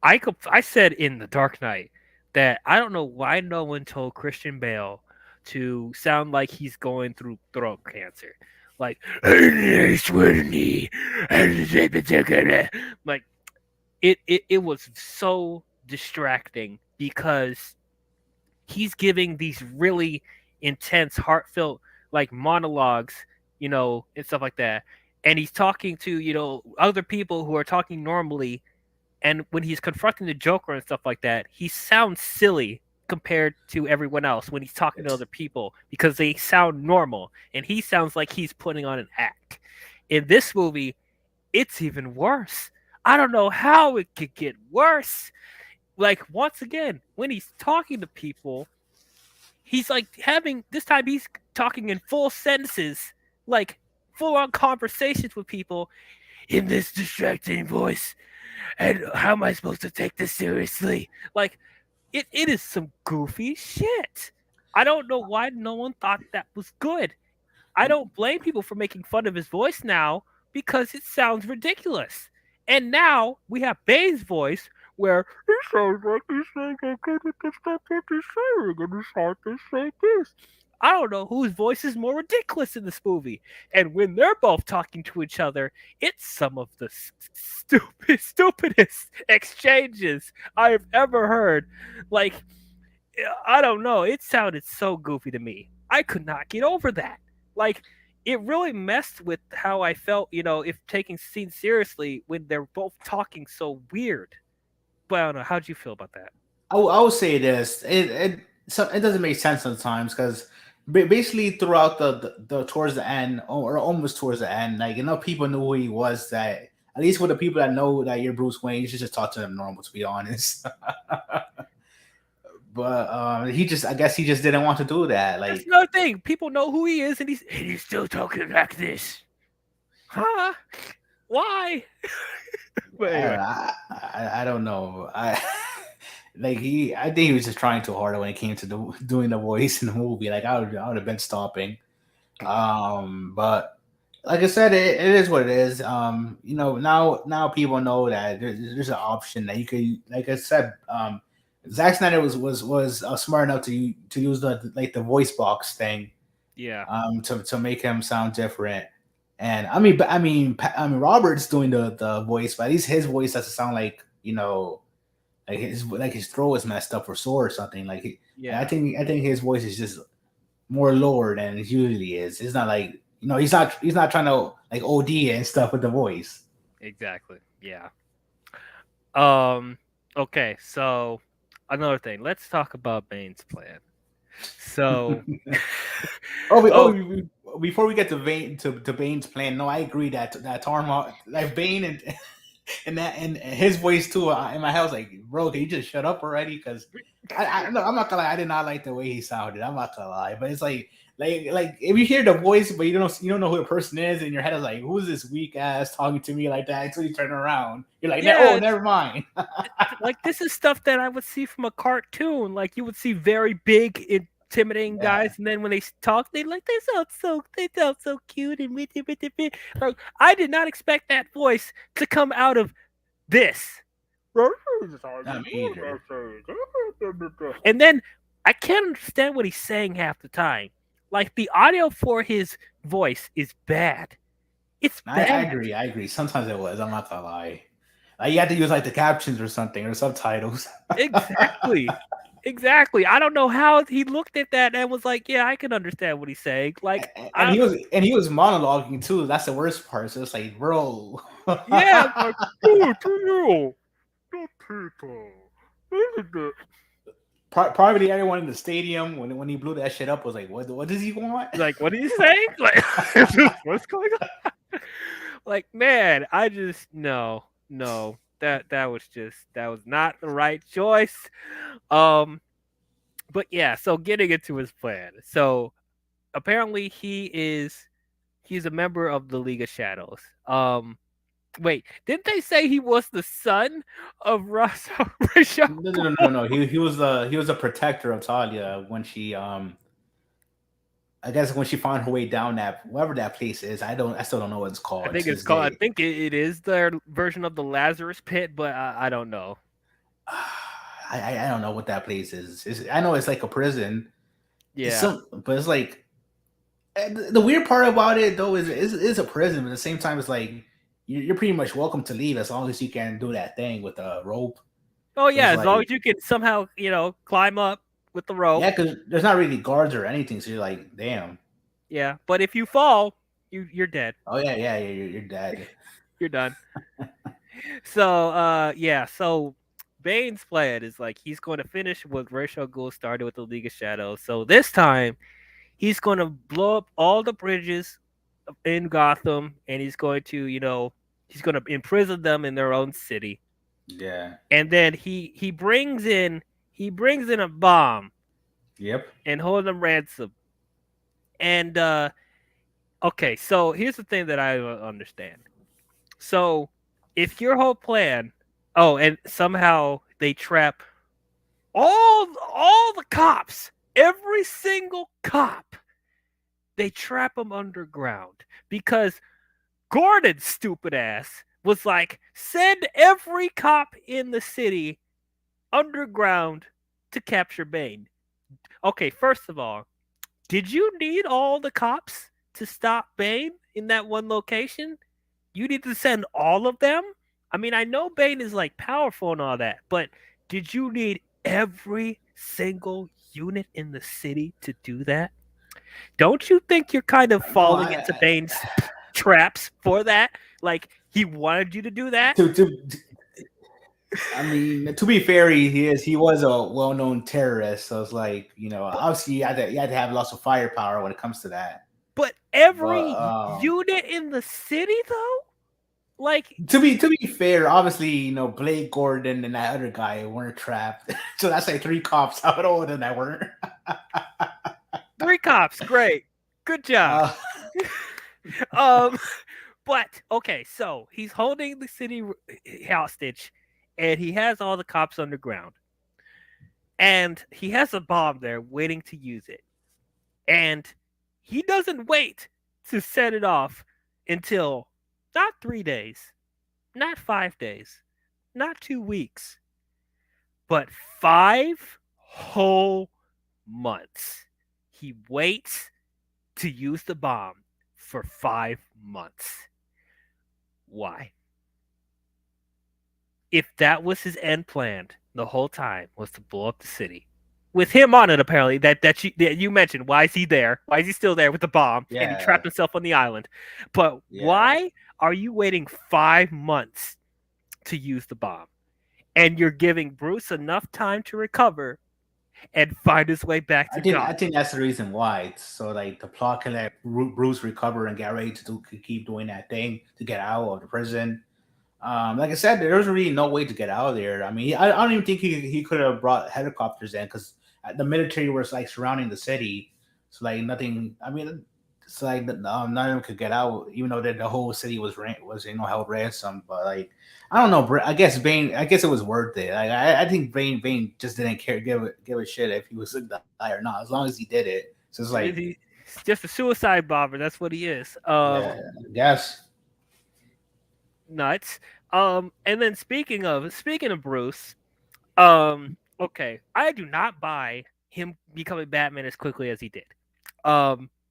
I said in the Dark Knight that I don't know why no one told Christian Bale to sound like he's going through throat cancer, like like it was so distracting because he's giving these really intense, heartfelt like monologues, and stuff like that. And he's talking to, other people who are talking normally. And when he's confronting the Joker and stuff like that, he sounds silly compared to everyone else when he's talking to other people because they sound normal. And he sounds like he's putting on an act. In this movie, it's even worse. I don't know how it could get worse. Like, once again, when he's talking to people, he's like having this time he's talking in full sentences, like full on conversations with people in this distracting voice. And how am I supposed to take this seriously? Like, it is some goofy shit. I don't know why no one thought that was good. I don't blame people for making fun of his voice now because it sounds ridiculous. And now we have Bane's voice where he sounds like he's saying, I can't understand what he's saying, and he's hard to say this. I don't know whose voice is more ridiculous in this movie. And when they're both talking to each other, it's some of the stupidest exchanges I've ever heard. Like, I don't know. It sounded so goofy to me. I could not get over that. Like, it really messed with how I felt, if taking scenes seriously when they're both talking so weird. But I don't know. How'd you feel about that? I will say this. It doesn't make sense sometimes because basically throughout the towards the end or almost towards the end, like enough people knew who he was that at least with the people that know that you're Bruce Wayne, you should just talk to them normal. To be honest, but I guess he just didn't want to do that. That's Like another thing. People know who he is, and he's still talking like this. Huh? Why? But I don't anyway, know. I don't know. I like I think he was just trying too hard when it came to doing the voice in the movie. Like I would have been stopping. But like I said, it is what it is. Now people know that there's an option that you could. Like I said, Zack Snyder was smart enough to use the voice box thing yeah, to make him sound different. And I mean, Robert's doing the voice, but at least his voice doesn't sound like his throat is messed up or sore or something. I yeah, think his voice is just more lower than it usually is. It's not like he's not trying to like OD and stuff with the voice. exactly. Yeah. Um. Okay. So another thing. Let's talk about Bane's plan. So, Oh, oh, before we get to Bane's plan, no, I agree that Tarma like Bane and his voice too in my house like, bro, can you just shut up already? Because no, I'm not gonna lie, I did not like the way he sounded. I'm not gonna lie, but it's like if you hear the voice but you don't know who the person is, in your head is like, who's this weak ass talking to me like that until you turn around, you're like, oh, yeah. never mind. Like, this is stuff that I would see from a cartoon. Like, you would see very big, intimidating Yeah. guys, and then when they talk, they sound so cute and like, I did not expect that voice to come out of this. Not me either. And then I can't understand what he's saying half the time. Like, the audio for his voice is bad. It's I bad. agree. I agree. Sometimes it was. I'm not gonna lie. Like you had to use like the captions or something or subtitles. Exactly. Exactly. I don't know how he looked at that and was like, "Yeah, I can understand what he's saying." Like, and I he was monologuing too. That's the worst part. So it's like, bro. yeah, like, "Oh, to you, the people." Probably everyone in the stadium when he blew that shit up was like, what does he want? Like, what are you saying? Like, what's going on? Like, man, I just no, no. That was not the right choice. Um, but yeah, so getting into his plan. So apparently he's a member of the League of Shadows. Wait, didn't they say he was the son of Russell Rachel? No, no, no, no, no. He was a protector of Talia when she I guess when she found her way down that whatever that place is. I still don't know what it's I called think to it's this called. I day. think it is their version of the Lazarus Pit, but I don't know. I don't know what that place is. I know it's like a prison. It's Yeah. some, but it's like the weird part about it though is a prison, but at the same time, it's like you're pretty much welcome to leave as long as you can do that thing with the rope. Oh So yeah, it's as long like, as you can somehow climb up with the rope. yeah, because there's not really guards or anything. So you're like, damn. Yeah, but if you fall, you're dead. Oh yeah, yeah, yeah, you're dead. You're done. So yeah, so Bane's plan is like he's going to finish what Rachel Gould started with the League of Shadows. So this time he's going to blow up all the bridges in Gotham, and he's going to, he's going to imprison them in their own city. Yeah. And then he brings in a bomb Yep. and holds them ransom. And Okay, so here's the thing that I don't understand. So if your whole plan, oh, and somehow they trap all the cops, every single cop, they trap them underground because Gordon's stupid ass was like, send every cop in the city underground to capture Bane. Okay, first of all, did you need all the cops to stop Bane in that one location? You need to send all of them? I mean, I know Bane is like powerful and all that, but did you need every single unit in the city to do that? Don't you think you're kind of No, falling into Bane's traps for that? Like he wanted you to do that? to I mean, to be fair, he was a well known terrorist, so it's like, obviously you had to have lots of firepower when it comes to that. But But every unit in the city though? Like to be fair, obviously, Blake Gordon and that other guy weren't trapped, so that's like three cops out of them that weren't. three cops, great. Good job. Uh, um but okay, so he's holding the city hostage and he has all the cops underground. And he has a bomb there waiting to use it. And he doesn't wait to set it off until not 3 days, not 5 days, not 2 weeks, but 5 whole months. He waits to use the bomb for 5 months. Why? If that was his end plan the whole time was to blow up the city. With him on it, apparently, that you mentioned. Why is he there? Why is he still there with the bomb? And he yeah, trapped himself on the island. But yeah. why are you waiting 5 months to use the bomb? And you're giving Bruce enough time to recover and find his way back I to think I God. think that's the reason why. So like the plot can let Bruce recover and get ready to keep doing that thing to get out of the prison. Like I said, there was really no way to get out of there. I mean, I don't even think he could have brought helicopters in because the military was like surrounding the city, so like nothing. I mean, it's like none of them could get out, even though the whole city was held ransom. But like, I don't know. I guess Bane. I guess it was worth it. Like, I think Bane just didn't care give a shit if he was gonna die or not, as long as he did it. So it's like, He's just a suicide bomber. That's what he is. yeah, I guess. Nuts. And then speaking of Bruce, okay, I do not buy him becoming Batman as quickly as he did.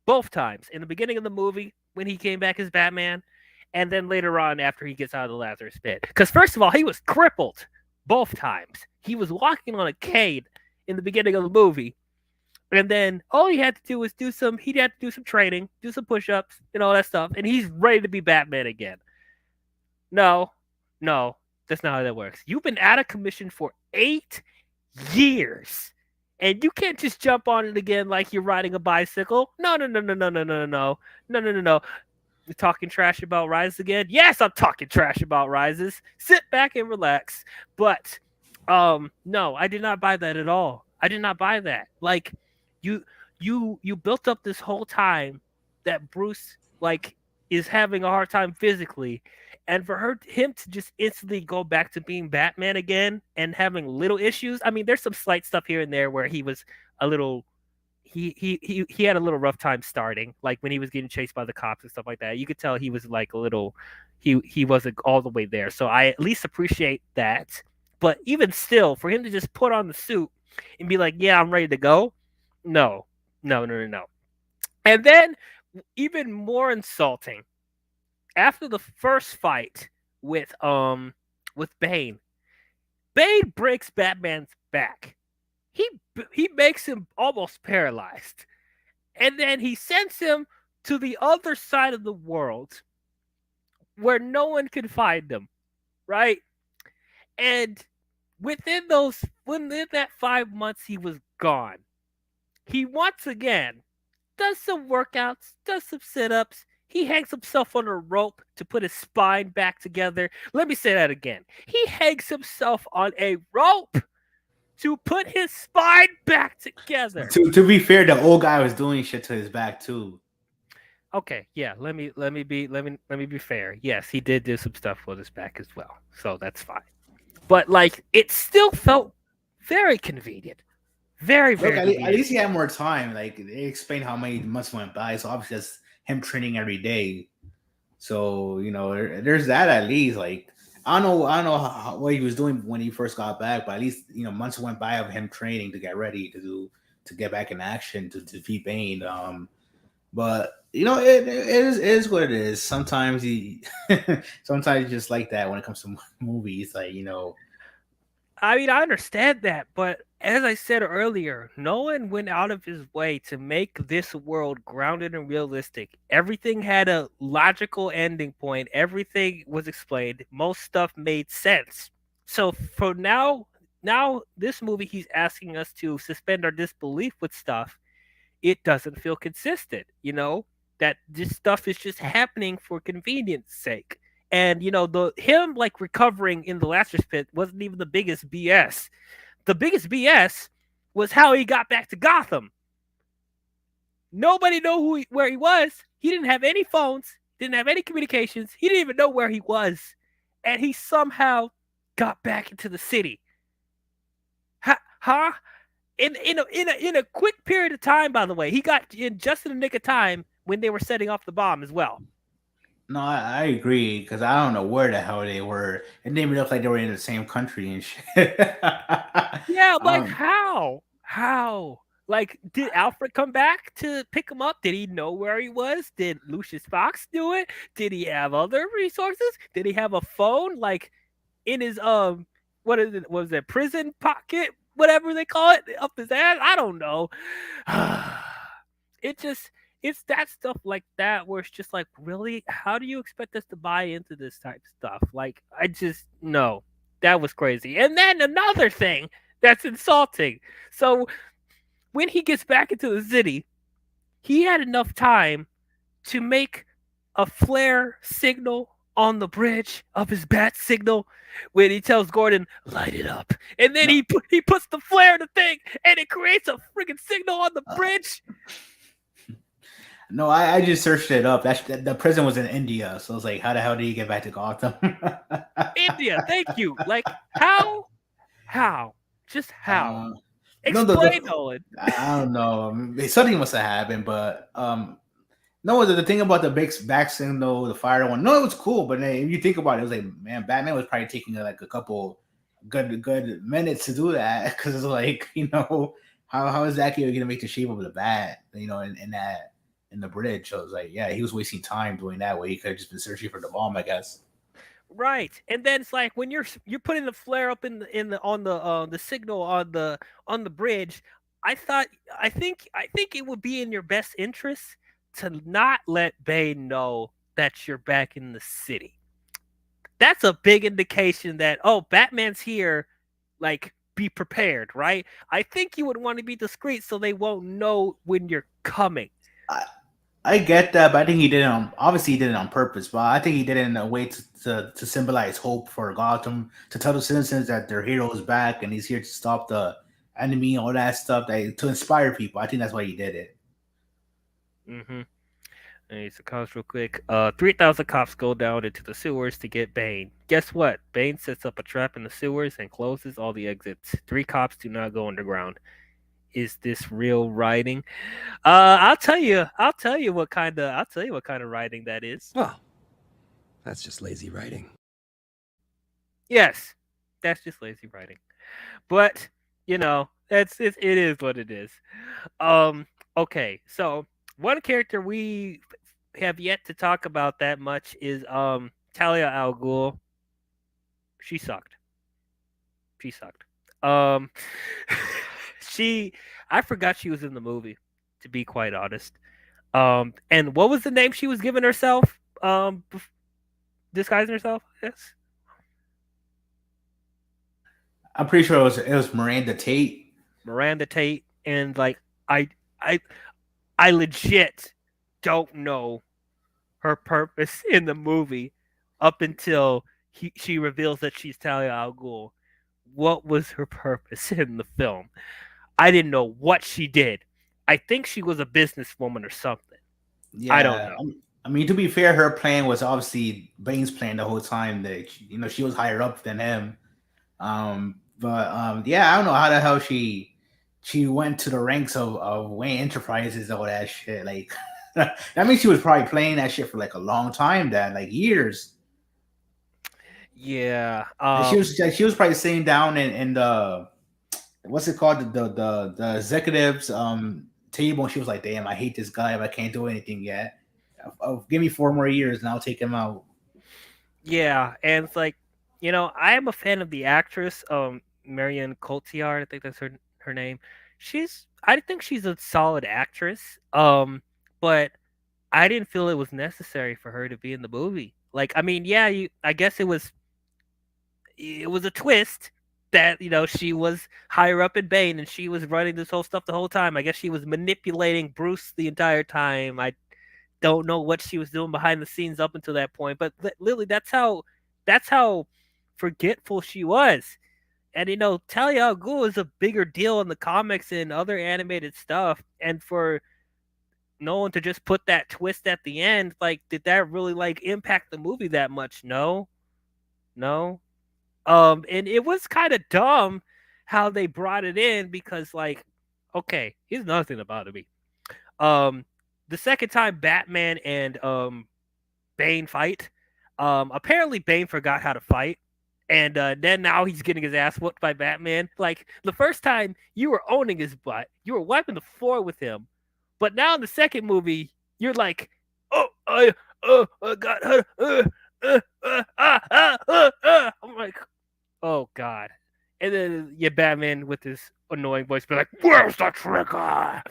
Both times in the beginning of the movie when he came back as Batman, and then later on after he gets out of the Lazarus pit. Because first of all, he was crippled both times. He was walking on a cane in the beginning of the movie, and then all he had to do was he had to do some training, do some push-ups, and all that stuff, and he's ready to be Batman again. No, no, that's not how that works. You've been out of commission for 8 years. And you can't just jump on it again like you're riding a bicycle. No, no, no, no, no, no, no, no, no, no, no, no. You're talking trash about Rise again? Yes, I'm talking trash about Rises. Sit back and relax. But no, I did not buy that at all. I did not buy that. Like you you built up this whole time that Bruce like is having a hard time physically, and for him to just instantly go back to being Batman again and having little issues. I mean, there's some slight stuff here and there where he was a little he had a little rough time starting, like when he was getting chased by the cops and stuff like that. You could tell he was like a little he wasn't all the way there. So I at least appreciate that. But even still, for him to just put on the suit and be like, "Yeah, I'm ready to go," no, no, no, no, no. And then even more insulting, after the first fight with Bane, Bane breaks Batman's back. He he makes him almost paralyzed. And then he sends him to the other side of the world where no one can find him, right? And within that 5 months he was gone. He once again does some workouts, does some sit-ups. He hangs himself on a rope to put his spine back together. Let me say that again. He hangs himself on a rope to put his spine back together. To be fair, the old guy was doing shit to his back too. Okay, yeah. Let me be fair. Yes, he did do some stuff with his back as well, so that's fine. But like, it still felt very convenient, very Look, very at convenient. least he had more time. Like they explained how many months went by, so obviously that's him training every day. So there's that at least. Like I don't know what he was doing when he first got back, but at least months went by of him training to get ready to get back in action to defeat Bane. But it is what it is. Sometimes he sometimes just like that when it comes to movies. Like I mean, I understand that, but as I said earlier, Nolan went out of his way to make this world grounded and realistic. Everything had a logical ending point, everything was explained, most stuff made sense. So for now this movie he's asking us to suspend our disbelief with stuff. It doesn't feel consistent, that this stuff is just happening for convenience sake. And the him like recovering in the Lazarus pit wasn't even the biggest BS. The biggest BS was how he got back to Gotham. Nobody knew where he was. He didn't have any phones, didn't have any communications. He didn't even know where he was, and he somehow got back into the city. Huh? In a quick period of time. By the way, he got in just in the nick of time when they were setting off the bomb as well. no, I agree because I don't know where the hell they were. It didn't even look like they were in the same country and shit. Yeah, like um, how like did Alfred come back to pick him up? Did he know where he was? Did Lucius Fox do it? Did he have other resources? Did he have a phone like in his what is it, was it prison pocket, whatever they call it, up his ass? I don't know. it just it's that stuff like that where it's just like, really, how do you expect us to buy into this type of stuff? Like, I just, no, that was crazy. And then another thing that's insulting, so when he gets back into the city, he had enough time to make a flare signal on the bridge of his bat signal when he tells Gordon, light it up. And then no, he puts the flare in the thing and it creates a freaking signal on the uh, bridge. no, I just searched it up. The prison was in India, so I was like, how the hell did he get back to Gotham? India, thank you. Like, how? How? Just how? uh, no, Explain, Nolan. I don't know. Something must have happened, but no, the thing about the big back signal, the fire one, no, it was cool. But then if you think about it, it was like, man, Batman was probably taking like a couple good minutes to do that because it's like, how exactly are you gonna make the shape of the bat, in that in the bridge? So it was like, yeah, he was wasting time doing that way. He could have just been searching for the bomb, I guess. Right, and then it's like when you're putting the flare up in the signal on the bridge. I thought I think it would be in your best interest to not let Bane know that you're back in the city. That's a big indication that, oh, Batman's here. Like, be prepared, right? I think you would want to be discreet so they won't know when you're coming. I, I get that, but I think he did it on obviously he did it on purpose. But I think he did it in a way to symbolize hope for Gotham, to tell the citizens that their hero is back and he's here to stop the enemy, all that stuff, to inspire people. I think that's why he did it. Mm-hmm. And it's a cops real quick. 3,000 cops go down into the sewers to get Bane. Guess what? Bane sets up a trap in the sewers and closes all the exits. Three cops do not go underground. Is this real writing? I'll tell you what kind of writing that is. Well, that's just lazy writing. Yes, that's just lazy writing. But it is what it is. Um, okay, so one character we have yet to talk about that much is Talia al Ghul. She sucked. She sucked. Um, she I forgot she was in the movie, to be quite honest. And what was the name she was giving herself? Disguising herself? Yes, I'm pretty sure it was Miranda Tate. Miranda Tate. And like, I I I legit don't know her purpose in the movie up until she reveals that she's Talia al Ghul. What was her purpose in the film? I didn't know what she did. I think she was a businesswoman or something. I don't Yeah, know. I mean, to be fair, her plan was obviously Bane's plan the whole time. That she was higher up than him. But yeah, I don't know how the hell she went to the ranks of Wayne Enterprises, all that shit. Like, that means she was probably playing that shit for like a long time, then like years. Yeah. And she was probably sitting down in the what's it called, the executives table, and she was like, "Damn, I hate this guy, but I can't do anything yet. Give me 4 more years, and I'll take him out." Yeah, and it's like, I am a fan of the actress, Marion Cotillard. I think that's her name. I think she's a solid actress. But I didn't feel it was necessary for her to be in the movie. Like, I mean, yeah, I guess it was a twist that she was higher up in Bane and she was running this whole stuff the whole time. I guess she was manipulating Bruce the entire time. I don't know what she was doing behind the scenes up until that point, but Lily, that's how forgetful she was. And Talia al Ghul is a bigger deal in the comics and other animated stuff. And for no one to just put that twist at the end, like, did that really like impact the movie that much? No, no. And it was kind of dumb how they brought it in because, like, okay, here's another thing about it. Um, the second time Batman and Bane fight, apparently Bane forgot how to fight, and then now he's getting his ass whooped by Batman. Like the first time, you were owning his butt, you were wiping the floor with him, but now in the second movie, you're like, oh, I got her. I'm like, oh god. And then Batman with his annoying voice be like, "Where's the trigger?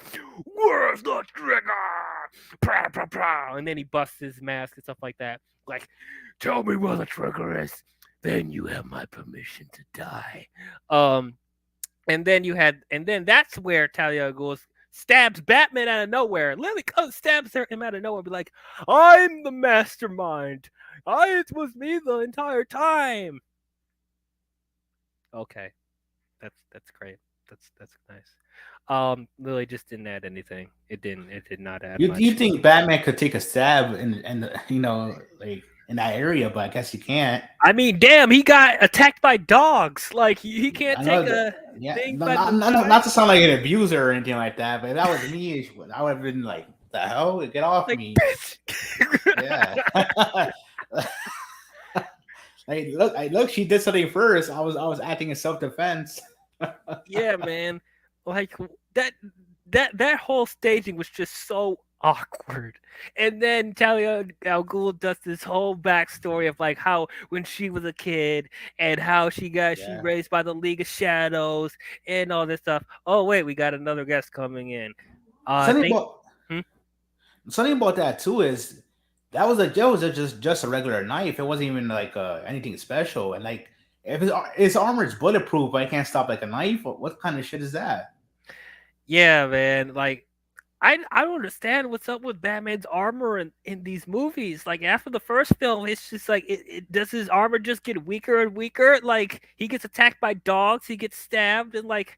Where's the trigger?" Pra, pra, pra. And then he busts his mask and stuff like that. Like, "Tell me where the trigger is, then you have my permission to die." Um, and then that's where Talia goes stabs Batman out of nowhere. Lily comes stabs him out of nowhere, be like, "I'm the mastermind. It was me the entire time." Okay, that's great. That's nice. Lily just didn't add anything. It didn't. It did not add You much. think Batman could take a stab in like in that area, but I guess he can't. I mean, damn, he got attacked by dogs. Like he can't I take know that. a Yeah, thing no, by the not to sound like an abuser or anything like that, but if that was me, I would have been like, "The hell, get off like me!" bitch. Yeah. Like, look, she did something first. I was acting in self defense. Yeah, man. Like that that whole staging was just so awkward. And then Talia al Ghul does this whole backstory of like how when she was a kid and how she Yeah. raised by the League of Shadows and all this stuff. Oh wait, we got another guest coming in. Something Thank about hmm? something about that too is that was just a regular knife. It wasn't even like anything special. And like, if his armor is bulletproof, but it can't stop like a knife. What kind of shit is that? Yeah, man. Like I don't understand what's up with Batman's armor in these movies. Like after the first film, it's just like it does his armor just get weaker and weaker. Like he gets attacked by dogs, he gets stabbed, and like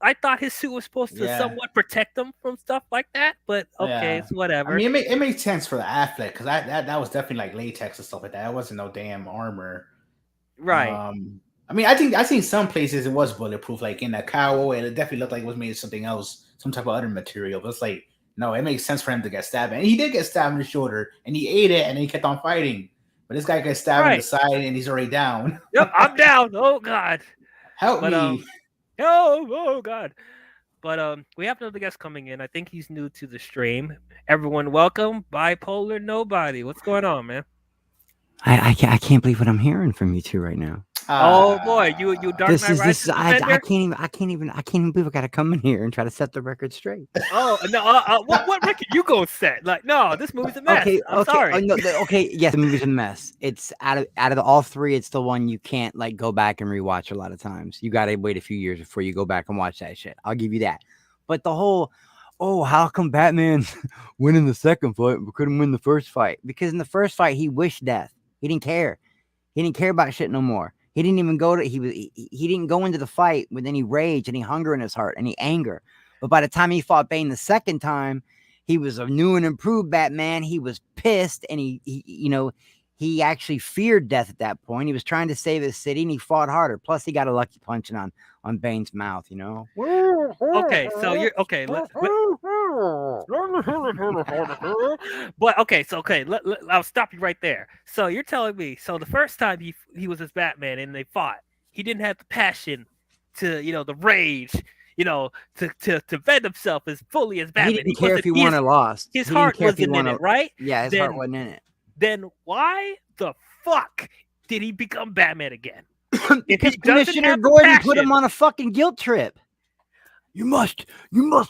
I thought his suit was supposed to Yeah, somewhat protect him from stuff like that. But okay, yeah. it's I whatever. mean, it makes sense for the Affleck because that was definitely like latex and stuff like that. It wasn't no damn armor. Right, I mean, I think some places it was bulletproof, like in a cowl, and it definitely looked like it was made of something else, some type of other material. But it's like, no, it makes sense for him to get stabbed, and he did get stabbed in the shoulder, and he ate it, and he kept on fighting. But this guy gets stabbed in the right. side, and he's already down. Yep, I'm down. Oh God. Help But me! oh God. But we have another guest coming in. I think he's new to the stream. Everyone, welcome, Bipolar Nobody. What's going on, man? I can't believe what I'm hearing from you two right now. Oh boy, you Dark This Knight is Rises I defender. can't even believe I gotta come in here and try to set the record straight. Oh no, what record you gonna set? Like, no, this movie's a mess. Okay, I'm okay, sorry. no, okay. Yes, the movie's a mess. It's out of all three, it's the one you can't like go back and rewatch a lot of times. You gotta wait a few years before you go back and watch that shit. I'll give you that. But the whole, oh, how come Batman win in the second fight but couldn't win the first fight? Because in the first fight he wished death. He didn't care. He didn't care about shit no more. He didn't even go to he didn't go into the fight with any rage, any hunger in his heart, any anger. But by the time he fought Bane the second time, He was a new and improved Batman. He was pissed, and he actually feared death at that point. He was trying to save his city, and he fought harder. Plus, he got a lucky punching on Bane's mouth. Okay, so you're okay. But I'll stop you right there. So you're telling me, so the first time he was his Batman and they fought, he didn't have the passion to, the rage, to vent himself as fully as Batman. He didn't care if he won or lost. His heart wasn't in it, right? Yeah, his heart wasn't in it. Then why the fuck did he become Batman again? Because Commissioner Gordon put him on a fucking guilt trip. You must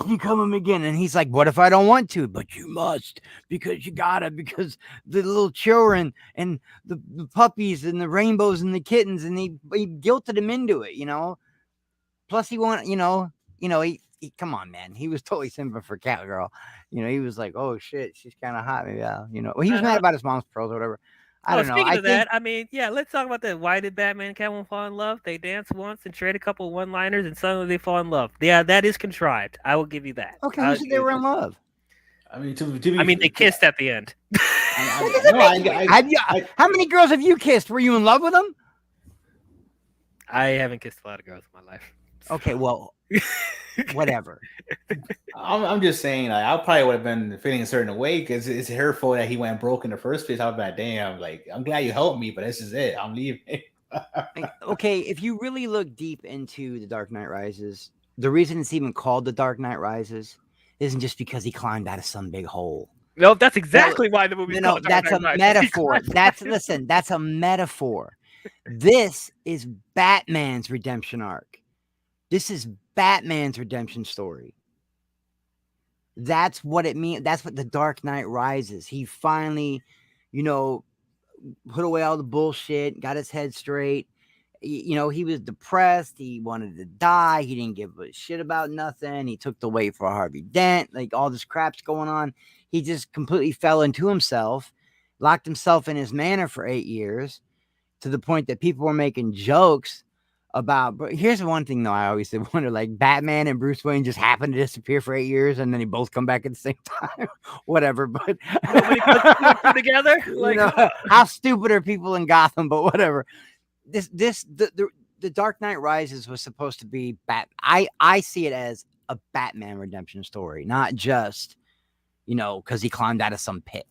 become him again. And he's like, what if I don't want to? But you must, because you gotta, because the little children and the puppies and the rainbows and the kittens, and he guilted him into it, Plus he wanted, he come on, man. He was totally simping for Catgirl. He was like, oh shit, she's kind of hot. Maybe he was mad about his mom's pearls or whatever. I don't know. Speaking of that, I mean, yeah, let's talk about that. Why did Batman and Catwoman fall in love? They dance once and trade a couple one-liners, and suddenly they fall in love. Yeah, that is contrived. I will give you that. Okay, who said they were in love? I mean, they kissed at the end. How many girls have you kissed? Were you in love with them? I haven't kissed a lot of girls in my life. Okay, well, whatever. I'm just saying, like, I probably would have been feeling a certain way because it's her fault that he went broke in the first place. How bad, damn! Like, I'm glad you helped me, but this is it. I'm leaving. Okay, if you really look deep into The Dark Knight Rises, the reason it's even called The Dark Knight Rises isn't just because he climbed out of some big hole. No, that's exactly why the movie. No, that's a metaphor. That's a metaphor. This is Batman's redemption arc. This is Batman's redemption story. That's what it means. That's what The Dark Knight Rises. He finally, put away all the bullshit, got his head straight. He was depressed. He wanted to die. He didn't give a shit about nothing. He took the weight for Harvey Dent. Like, all this crap's going on. He just completely fell into himself, locked himself in his manor for 8 years, to the point that people were making jokes about. But here's the one thing, though, I always wonder, like, Batman and Bruce Wayne just happened to disappear for 8 years and then they both come back at the same time. Whatever, but nobody puts them together. Like, how stupid are people in Gotham? But whatever. The Dark Knight Rises was supposed to be I see it as a Batman redemption story, not just because he climbed out of some pit.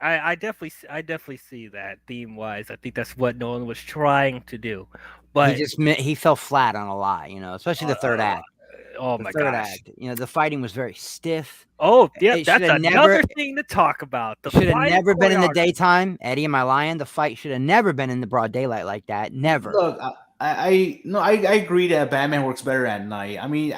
I definitely see that theme wise. I think that's what Nolan was trying to do, but he fell flat on a lot, especially the third act. Oh my gosh! The fighting was very stiff. Oh yeah, that's another thing to talk about. The should have never been in the daytime. Eddie, am I lying? The fight should have never been in the broad daylight like that. Never. Look, I agree that Batman works better at night. I mean,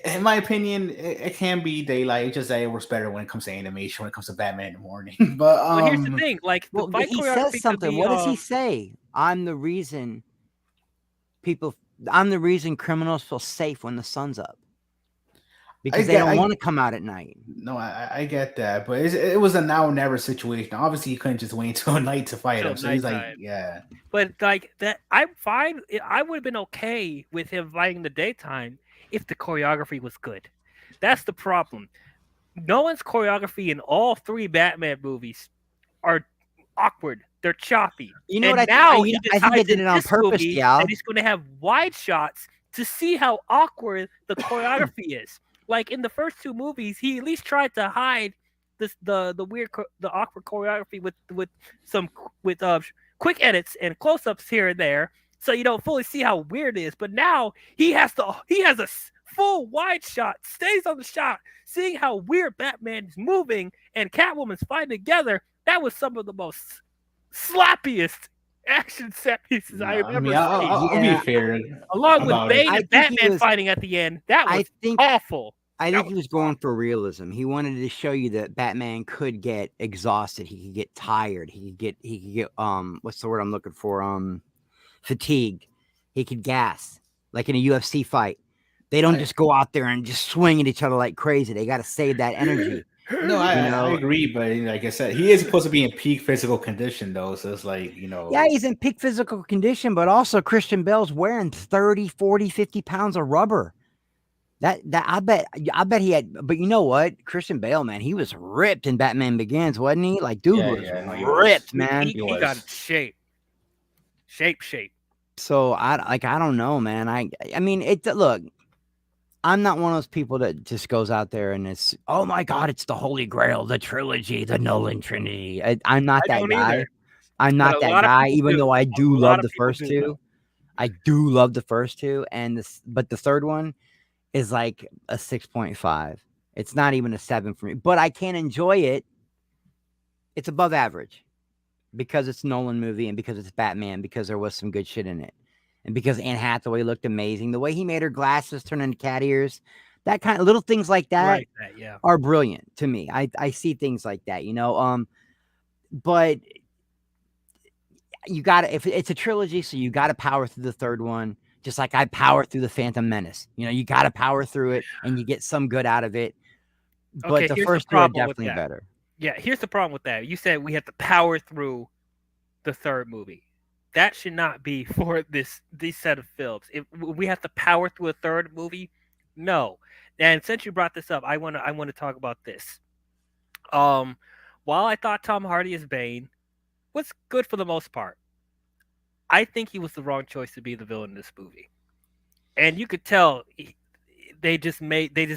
in my opinion, it can be daylight. It's just that it works better when it comes to animation, when it comes to Batman in the morning. But here's the thing: like, he says something. What does he say? I'm the reason criminals feel safe when the sun's up. Because they don't want to come out at night. No, I get that, but it was a now or never situation. Obviously, you couldn't just wait until night to fight him. So he's like, yeah. But like that, I'm fine. I would have been okay with him fighting in the daytime if the choreography was good. That's the problem. Nolan's choreography in all 3 Batman movies are awkward. They're choppy. You know what? I think they did it on purpose, yeah. And he's going to have wide shots to see how awkward the choreography is. Like, in the first 2 movies, he at least tried to hide the weird, the awkward choreography with quick edits and close-ups here and there, so you don't fully see how weird it is. But now he has a full wide shot, stays on the shot, seeing how weird Batman is moving and Catwoman's fighting together. That was some of the most slappiest action set pieces I have ever seen. I'll be fair. Along with Bane and Batman fighting at the end, that was awful. I think he was going for realism. He wanted to show you that Batman could get exhausted. He could get tired. He could get what's the word I'm looking for? Fatigue. He could gas, like in a UFC fight. They don't just go out there and just swing at each other like crazy. They got to save that energy. No, I agree, but like I said, he is supposed to be in peak physical condition, though. So it's like, Yeah, he's in peak physical condition, but also Christian Bale's wearing 30, 40, 50 pounds of rubber. That I bet he had, but you know what? Christian Bale, man, he was ripped in Batman Begins, wasn't he? Like, dude Yeah, was yeah, no, he was. ripped, man. He He got was. in shape, shape. So I don't know, man. I mean, it look. I'm not one of those people that just goes out there and it's, oh my god, it's the Holy Grail, the trilogy, the Nolan Trinity. I'm not I that don't either, guy. I'm but not a that lot of guy, people even do. though I A do lot love of the people first do though. two. I do love the first two, and but the third one is like a 6.5. It's not even a 7 for me, but I can enjoy it. It's above average because it's a Nolan movie and because it's Batman, because there was some good shit in it. And because Anne Hathaway looked amazing, the way he made her glasses turn into cat ears, that kind of little things like that Right. That, yeah. are brilliant to me. I see things like that, you know. But you got to, if it's a trilogy, so you got to power through the third one, just like I power through the Phantom Menace. You know, you got to power through it, and you get some good out of it. But Okay, the here's the first two are problem with definitely that. better. Yeah, here's the problem with that. You said we have to power through the third movie. That should not be for this set of films. If we have to power through a third movie, no. And since you brought this up, I want to talk about this. Um, while I thought Tom Hardy as Bane was good for the most part, I think he was the wrong choice to be the villain in this movie. And you could tell they just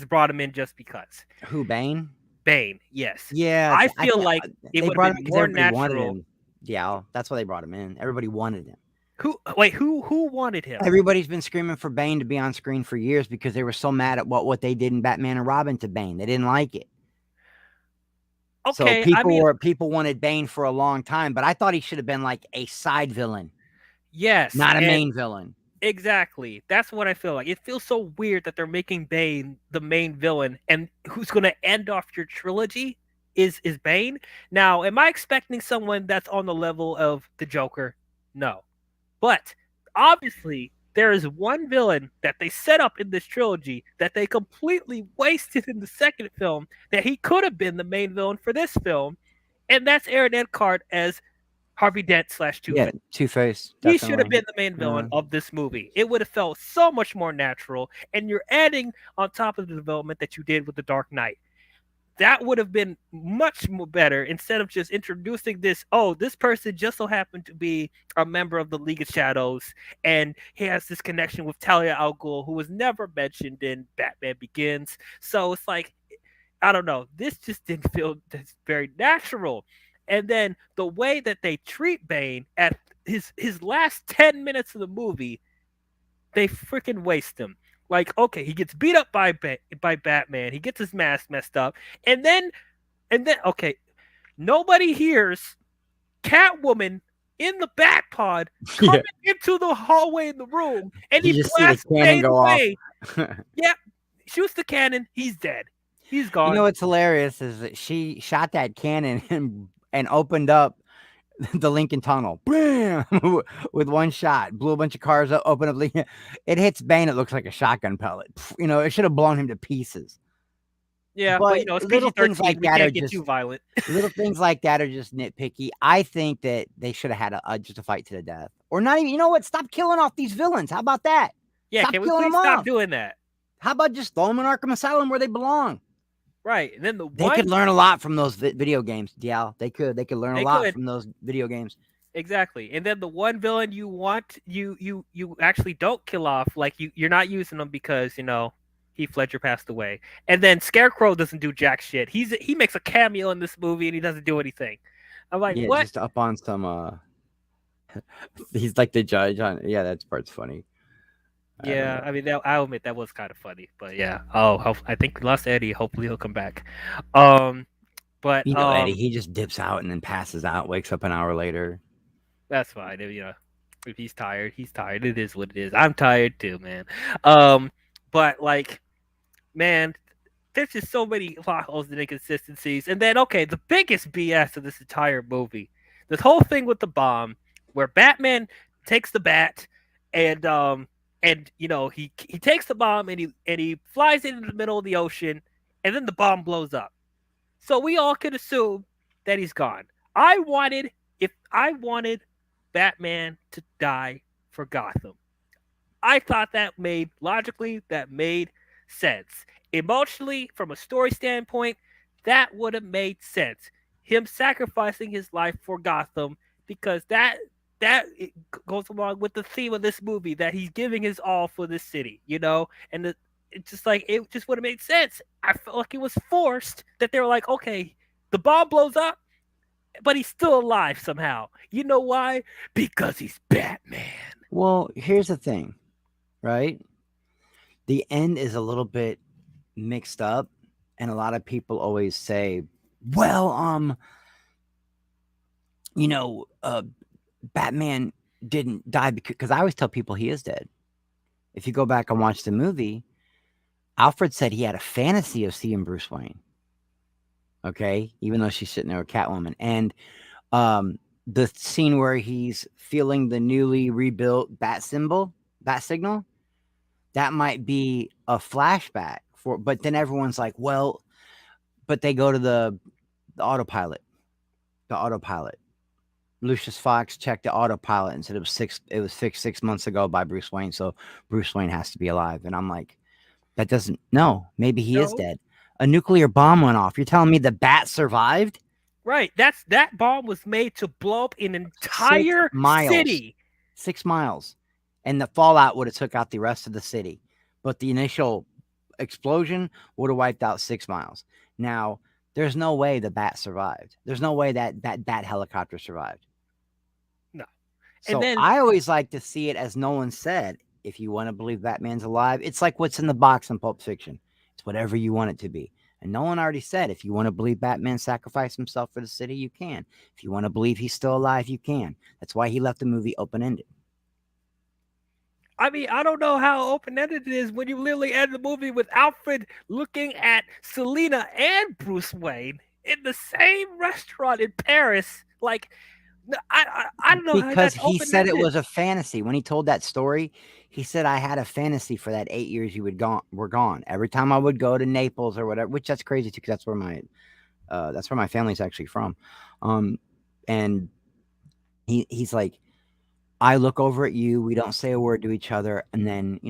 brought him in just because. Who, Bane? Bane, yes. Yeah, I I feel think like it they would have brought him been because more everybody wanted natural. him. Yeah, that's why they brought him in. Everybody wanted him. Who wanted him? Everybody's been screaming for Bane to be on screen for years because they were so mad at what they did in Batman and Robin to Bane. They didn't like it. So Okay, I mean, people wanted Bane for a long time, but I thought he should have been like a side villain, yes, not a and main villain. exactly. That's what I feel like. It feels so weird that they're making Bane the main villain, and who's going to end off your trilogy is Bane. Now, am I expecting someone that's on the level of the Joker? No. But obviously, there is one villain that they set up in this trilogy that they completely wasted in the second film that he could have been the main villain for this film, and that's Aaron Eckhart as Harvey Dent slash Two Yeah, Face. Two-Face, He should have definitely. been the main villain of this movie. It would have felt so much more natural, and you're adding on top of the development that you did with The Dark Knight. That would have been much more better instead of just introducing this. Oh, this person just so happened to be a member of the League of Shadows, and he has this connection with Talia al Ghul, who was never mentioned in Batman Begins. So it's like, I don't know. This just didn't feel very natural. And then the way that they treat Bane at his last 10 minutes of the movie, they freaking waste him. Like, okay, he gets beat up by Batman. He gets his mask messed up, and then okay, nobody hears Catwoman in the Bat Pod Yeah, coming into the hallway in the room, and you he just see the blasts cannon Bane go off. away. Yep, shoots the cannon. He's dead. He's You know gone. what's hilarious is that she shot that cannon and opened up the Lincoln Tunnel, bam, with one shot, blew a bunch of cars up, opened up Lincoln. It hits Bane. It looks like a shotgun pellet. You know, it should have blown him to pieces. Yeah, but But you know it's little PG things 13. like We that are can't get too just violent. little things like that are just nitpicky. I think that they should have had just a fight to the death, or not even. You know what? Stop killing off these villains. How about that? Yeah, Stop can we killing please them stop off. doing that? How about just throw them in Arkham Asylum where they belong? Right, and then the They could one learn a lot from those video games, DL. They could. They could learn a they lot could from those video games. exactly, and then the one villain you want you actually don't kill off, like you're not using them because Heath Ledger passed away, and then Scarecrow doesn't do jack shit. He makes a cameo in this movie and he doesn't do anything. I'm like, Yeah, what? just up on some. He's like the judge on. Yeah, that part's funny. I don't Yeah, know. I mean, I'll admit that was kind of funny, but yeah. Oh, I think we lost Eddie. Hopefully he'll come back. Um, but You know, Eddie, he just dips out and then passes out, wakes up an hour later. that's fine. If he's tired, he's tired. It is what it is. I'm tired too, man. Um, but like, man, there's just so many plot holes and inconsistencies. And then, okay, the biggest BS of this entire movie, this whole thing with the bomb, where Batman takes the bat and he takes the bomb and he flies it into the middle of the ocean, and then the bomb blows up. So we all could assume that he's gone. If I wanted Batman to die for Gotham, I thought that made sense. Emotionally, from a story standpoint, that would have made sense. Him sacrificing his life for Gotham because that it goes along with the theme of this movie that he's giving his all for this city, and it's just like it just would have made sense. I felt like it was forced that they were like, okay, the bomb blows up, but he's still alive somehow. You know why? Because he's Batman. Well, here's the thing, right? The end is a little bit mixed up, and a lot of people always say, "Well, you know, Batman didn't die because I always tell people he is dead. If you go back and watch the movie, Alfred said he had a fantasy of seeing Bruce Wayne. Okay, even though she's sitting there with Catwoman, and the scene where he's feeling the newly rebuilt bat signal, that might be a flashback for. But then everyone's like, well, but they go to the autopilot, the autopilot. Lucius Fox checked the autopilot and said it was fixed 6 months ago by Bruce Wayne, so Bruce Wayne has to be alive. And I'm like, that doesn't no, maybe he is No. dead. A nuclear bomb went off. You're telling me the bat survived? Right. That bomb was made to blow up an entire 6 miles. city. 6 miles. And the fallout would have took out the rest of the city. But the initial explosion would have wiped out 6 miles. Now, there's no way the bat survived. There's no way that helicopter survived. No. So And then I always like to see it as Nolan said, if you want to believe Batman's alive, it's like what's in the box in Pulp Fiction. It's whatever you want it to be. And Nolan already said, if you want to believe Batman sacrificed himself for the city, you can. If you want to believe he's still alive, you can. That's why he left the movie open-ended. I mean, I don't know how open-ended it is when you literally end the movie with Alfred looking at Selina and Bruce Wayne in the same restaurant in Paris. Like, I don't know how Because that's he said it open-ended. was a fantasy. When he told that story, he said, I had a fantasy for that 8 years you were gone. Every time I would go to Naples or whatever, which that's crazy too, because that's where my family's actually from. And he's like, I look over at you, we don't say a word to each other, and then,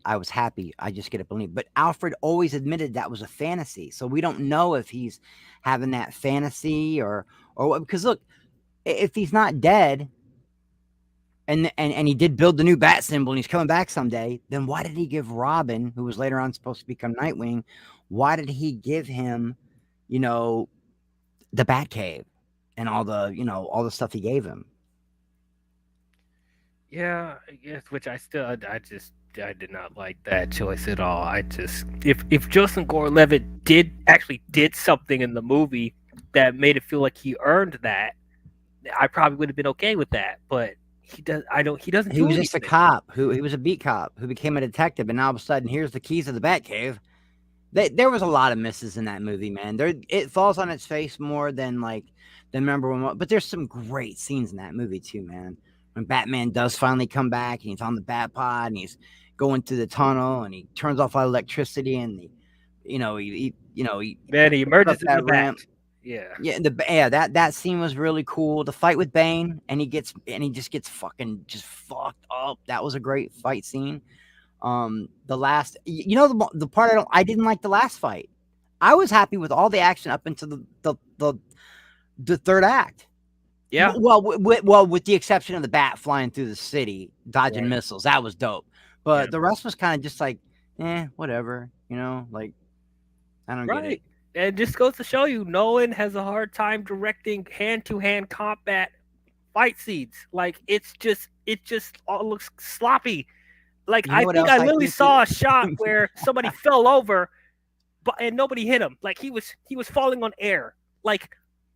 I was happy. I just get to believe. But Alfred always admitted that was a fantasy. So we don't know if he's having that fantasy or what, because look, if he's not dead and he did build the new bat symbol and he's coming back someday, then why did he give Robin, who was later on supposed to become Nightwing, why did he give him, the Batcave and all the stuff he gave him? Yeah, yes, which I did not like that choice at all. I just if Joseph Gordon-Levitt did something in the movie that made it feel like he earned that, I probably would have been okay with that. But he doesn't He do was just a anything. cop he was a beat cop who became a detective, and now all of a sudden, here's the keys to the Batcave. There was a lot of misses in that movie, man. It falls on its face more than number one, but there's some great scenes in that movie too, man. When Batman does finally come back and he's on the Batpod and he's going through the tunnel and he turns off all the electricity and he Then he puts up emerges in the that back. ramp. Yeah. Yeah, that scene was really cool. The fight with Bane and he just gets fucking just fucked up. That was a great fight scene. The last, the part I didn't like the last fight. I was happy with all the action up until the third act. Yeah. Well, with the exception of the bat flying through the city, dodging Right. missiles, that was dope. But Yeah. the rest was kind of just like, whatever, like I don't get it. Right. And it just goes to show you, Nolan has a hard time directing hand-to-hand combat fight scenes. Like it just all looks sloppy. Like You know I what think else I I literally think? saw a shot where somebody fell over, and nobody hit him. Like he was falling on air. Like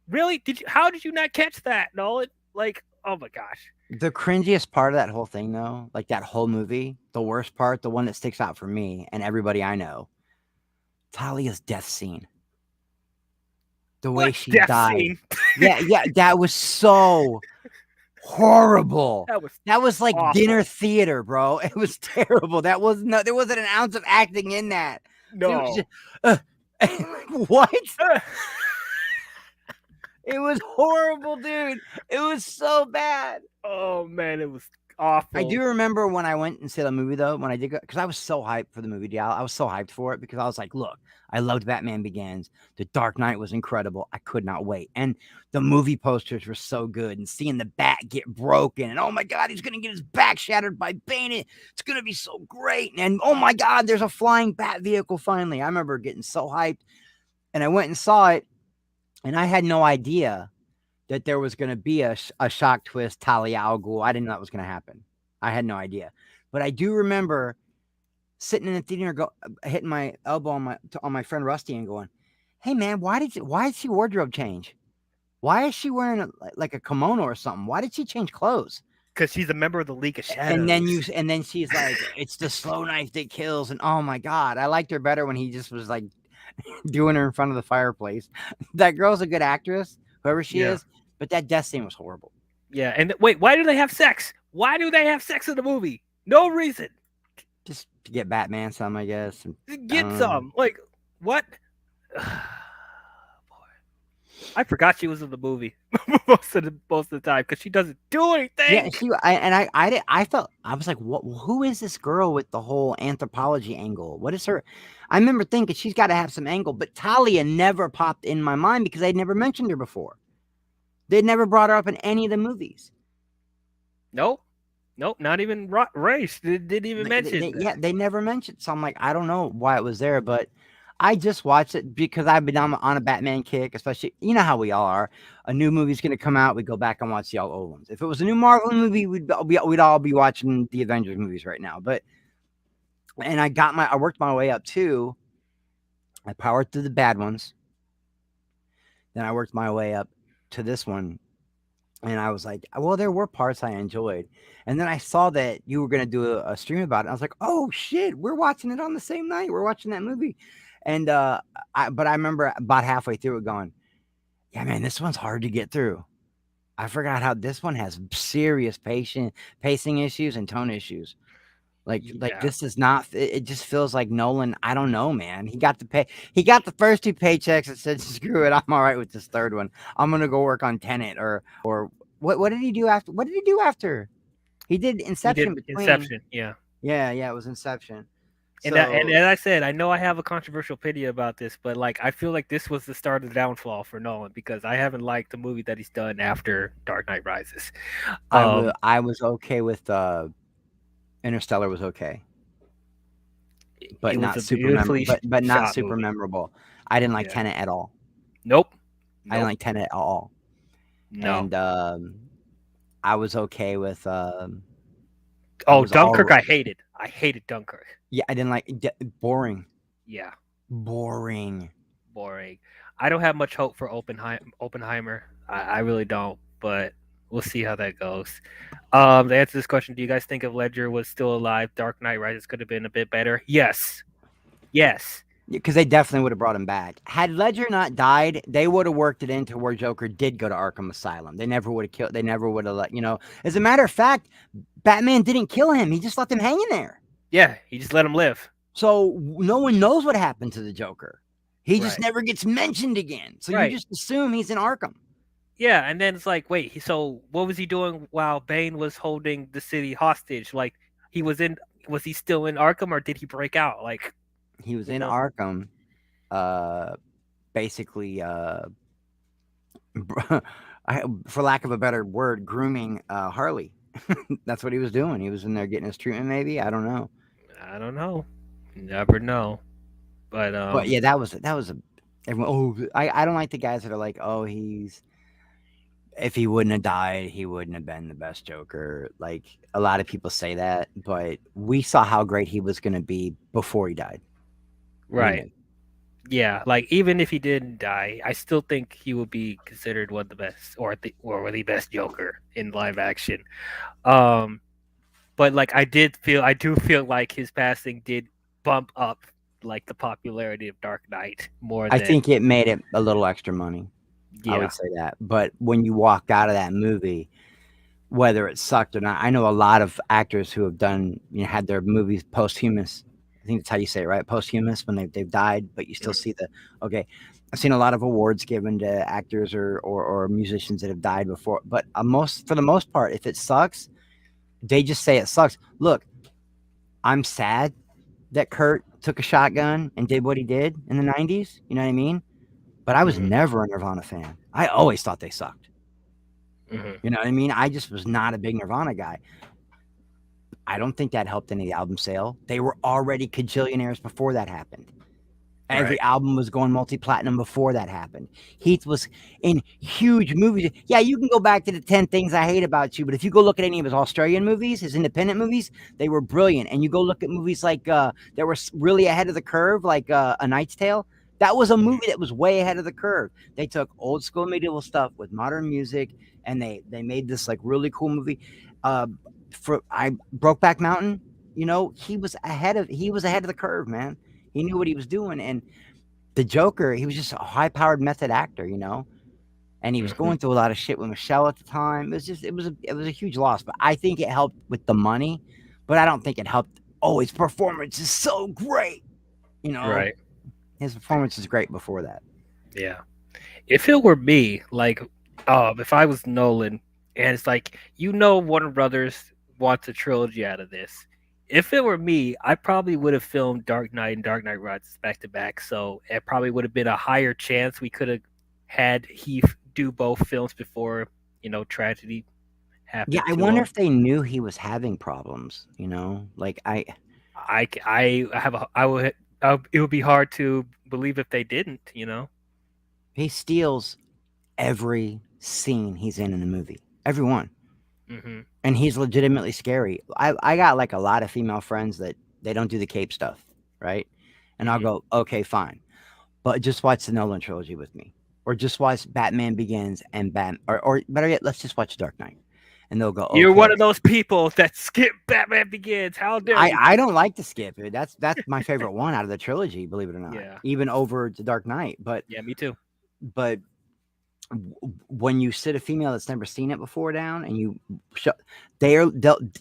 really? How did you not catch that, Nolan? Like, oh my gosh. The cringiest part of that whole thing, though, like that whole movie, the worst part, the one that sticks out for me and everybody I know, Talia's death scene. The way What she death died. scene? Yeah, that was so horrible. That was like awful. dinner theater, bro. It was terrible. There wasn't an ounce of acting in that. No. It was just, what? It was horrible, dude. It was so bad. Oh man, it was I Awful. do remember when I went and saw the movie though, when I did go, because I was so hyped for the movie deal. I was so hyped for it because I was like, look, I loved Batman Begins. The Dark Knight was incredible. I could not wait. And the movie posters were so good. And seeing the bat get broken, and oh my God, he's gonna get his back shattered by Bane. It's gonna be so great. And oh my God, there's a flying bat vehicle finally. I remember getting so hyped. And I went and saw it, and I had no idea that there was going to be a shock twist, Talia al Ghul. I didn't know that was going to happen. I had no idea. But I do remember sitting in the theater, hitting my elbow on my friend Rusty and going, "Hey man, why is she wardrobe change? Why is she wearing like a kimono or something? Why did she change clothes?" Because she's a member of the League of Shadows. And then she's like, "It's the slow knife that kills." And oh my God, I liked her better when he just was like doing her in front of the fireplace. That girl's a good actress, whoever she is, but that death scene was horrible. Yeah, and wait, why do they have sex? Why do they have sex in the movie? No reason. Just to get Batman some, I guess. Get some. Like, what? Boy. I forgot she was in the movie most of the time because she doesn't do anything. Yeah, I felt, I was like, what? Who is this girl with the whole anthropology angle? What is her? I remember thinking she's got to have some angle, but Talia never popped in my mind because I'd never mentioned her before. They'd never brought her up in any of the movies. Nope, not even race. They didn't even mention. They never mentioned. So I'm like, I don't know why it was there, but I just watched it because I've been on a Batman kick, especially, you know how we all are. A new movie's going to come out, we go back and watch the old ones. If it was a new Marvel movie, we'd all be watching the Avengers movies right now. And I worked my way up too. I powered through the bad ones. Then I worked my way up to this one. And I was like, well, there were parts I enjoyed. And then I saw that you were going to do a stream about it. I was like, oh shit, we're watching it on the same night. We're watching that movie. And but I remember about halfway through it going, yeah, man, this one's hard to get through. I forgot how this one has serious pacing issues and tone issues. Like this is not. It just feels like Nolan. I don't know, man. He got the first two paychecks and said, "Screw it, I'm all right with this third one. I'm gonna go work on Tenet or what did he do after? What did he do after? He did Inception. Inception, yeah. It was Inception. And as I said, I know I have a controversial opinion about this, but like I feel like this was the start of the downfall for Nolan because I haven't liked the movie that he's done after Dark Knight Rises. I was okay with Interstellar was okay, but not super memorable. I didn't like Tenet at all. Nope. I didn't like Tenet at all. No. And I was okay with. Dunkirk! I hated. I hated Dunkirk. Yeah, I didn't like boring. Yeah. Boring. I don't have much hope for Oppenheimer. I really don't, but we'll see how that goes. To answer this question, do you guys think if Ledger was still alive, Dark Knight Rises could have been a bit better? Yes. Because they definitely would have brought him back. Had Ledger not died, they would have worked it into where Joker did go to Arkham Asylum. They never would have killed. They never would have let, As a matter of fact, Batman didn't kill him. He just left him hanging there. Yeah, he just let him live. So no one knows what happened to the Joker. He just never gets mentioned again. So you just assume he's in Arkham. Yeah, and then it's like, wait, so what was he doing while Bane was holding the city hostage? Like, was he still in Arkham or did he break out? Like, he was in Arkham, basically, for lack of a better word, grooming Harley. That's what he was doing. He was in there getting his treatment, maybe. I don't know. Never know. But yeah, that was everyone. I don't like the guys that are like, if he wouldn't have died, he wouldn't have been the best Joker. Like a lot of people say that, but we saw how great he was going to be before he died. Right. Yeah, like even if he didn't die, I still think he would be considered one of the best or the best Joker in live action. But like I do feel like his passing did bump up like the popularity of Dark Knight more. I think it made it a little extra money. Yeah. I would say that. But when you walk out of that movie, whether it sucked or not, I know a lot of actors who have done, had their movies posthumous. I think that's how you say it, right? Posthumous, when they've died, but you still see I've seen a lot of awards given to actors or musicians that have died before. But for the most part, if it sucks, They just say it sucks. Look, I'm sad that Kurt took a shotgun and did what he did in the 90s. You know what I mean? But I was Mhm. never a Nirvana fan. I always thought they sucked. Mhm. You know what I mean? I just was not a big Nirvana guy. I don't think that helped any album sale. They were already cajillionaires before that happened. Every Right. album was going multi-platinum before that happened. Heath was in huge movies. Yeah, you can go back to the 10 Things I Hate About You, but if you go look at any of his Australian movies, his independent movies, they were brilliant. And you go look at movies like that were really ahead of the curve, like A Knight's Tale. That was a Mhm. movie that was way ahead of the curve. They took old school medieval stuff with modern music, and they made this like really cool movie. Uh, for I Brokeback Mountain, he was ahead of the curve, man. He knew what he was doing, and the Joker, he was just a high-powered method actor, and he was Mhm. going through a lot of shit with Michelle at the time. It was a huge loss, but I think it helped with the money, but I don't think it helped. Oh, his performance is so great, you know. Right. His performance is great before that. Yeah. If it were me, like, if I was Nolan, and it's like, Warner Brothers wants a trilogy out of this. If it were me, I probably would have filmed Dark Knight and Dark Knight Rises back to back. So it probably would have been a higher chance we could have had Heath do both films before tragedy Yeah, happened I to wonder him. if they knew he was having problems. Like I would. It would be hard to believe if they didn't. he steals every scene he's in the movie, every one. Hmm. And he's legitimately scary. I got like a lot of female friends that they don't do the cape stuff, right? And I'll Hmm. go, okay, fine, but just watch the Nolan trilogy with me, or just watch Batman Begins and or better yet, let's just watch Dark Knight, and they'll go, You're one okay. of those people that skip Batman Begins. How dare I you? I don't like to skip it. That's my favorite one out of the trilogy, believe it or not, Yeah. even over the Dark Knight. Yeah, me too. But when you sit a female that's never seen it before down and you show,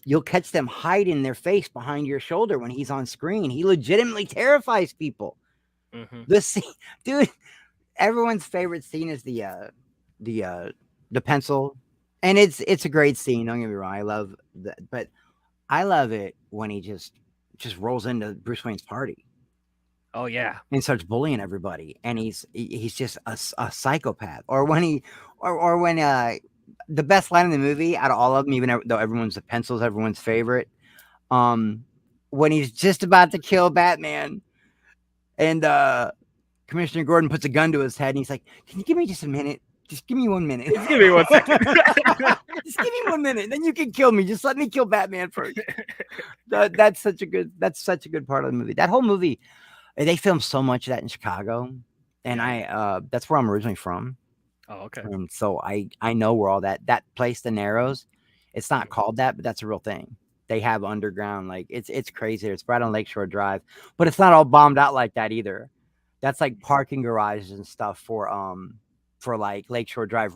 you'll catch them hiding their face behind your shoulder when he's on screen. He legitimately terrifies people. Hmm. The scene, dude. Everyone's favorite scene is the uh the pencil, and it's a great scene. Don't get me wrong. I love that, but I love it when he just rolls into Bruce Wayne's party Oh yeah. and starts bullying everybody, and he's just a psychopath. Or when when the best line in the movie out of all of them, even though everyone's the pencil's everyone's favorite, um, when he's just about to kill Batman, and Commissioner Gordon puts a gun to his head, and he's like, "Can you give me just a minute? Just give me 1 minute. Just give me 1 second. Just give me 1 minute, then you can kill me. Just let me kill Batman first." That's such a good part of the movie. That whole movie, they filmed so much of that in Chicago, and Yeah. that's where I'm originally from, Oh, okay. and so I know where all that place, the Narrows. It's not called that, but that's a real thing. They have underground, like it's crazy. It's right on Lakeshore Drive, but it's not all bombed out like that either. That's like parking garages and stuff for like Lakeshore Drive.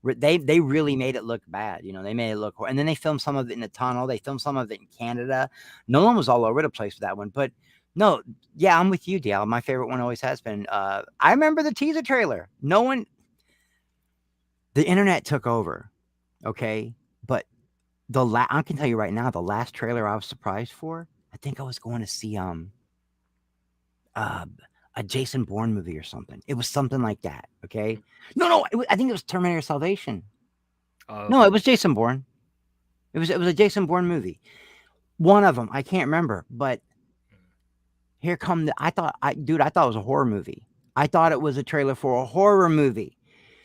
They really made it look bad. They made it look, and then they filmed some of it in the tunnel. They filmed some of it in Canada. Nolan was all over the place with that one, but no, yeah, I'm with you, Dale. My favorite one always has been. I remember the teaser trailer. No one, the internet took over, okay, but I can tell you right now, the last trailer I was surprised for. I think I was going to see uh a Jason Bourne movie or something. It was something like that. Okay. No, I think it was Terminator Salvation. Oh, No, okay. it was Jason Bourne. It was a Jason Bourne movie. One of them, I can't remember, but here come I thought it was a horror movie. I thought it was a trailer for a horror movie.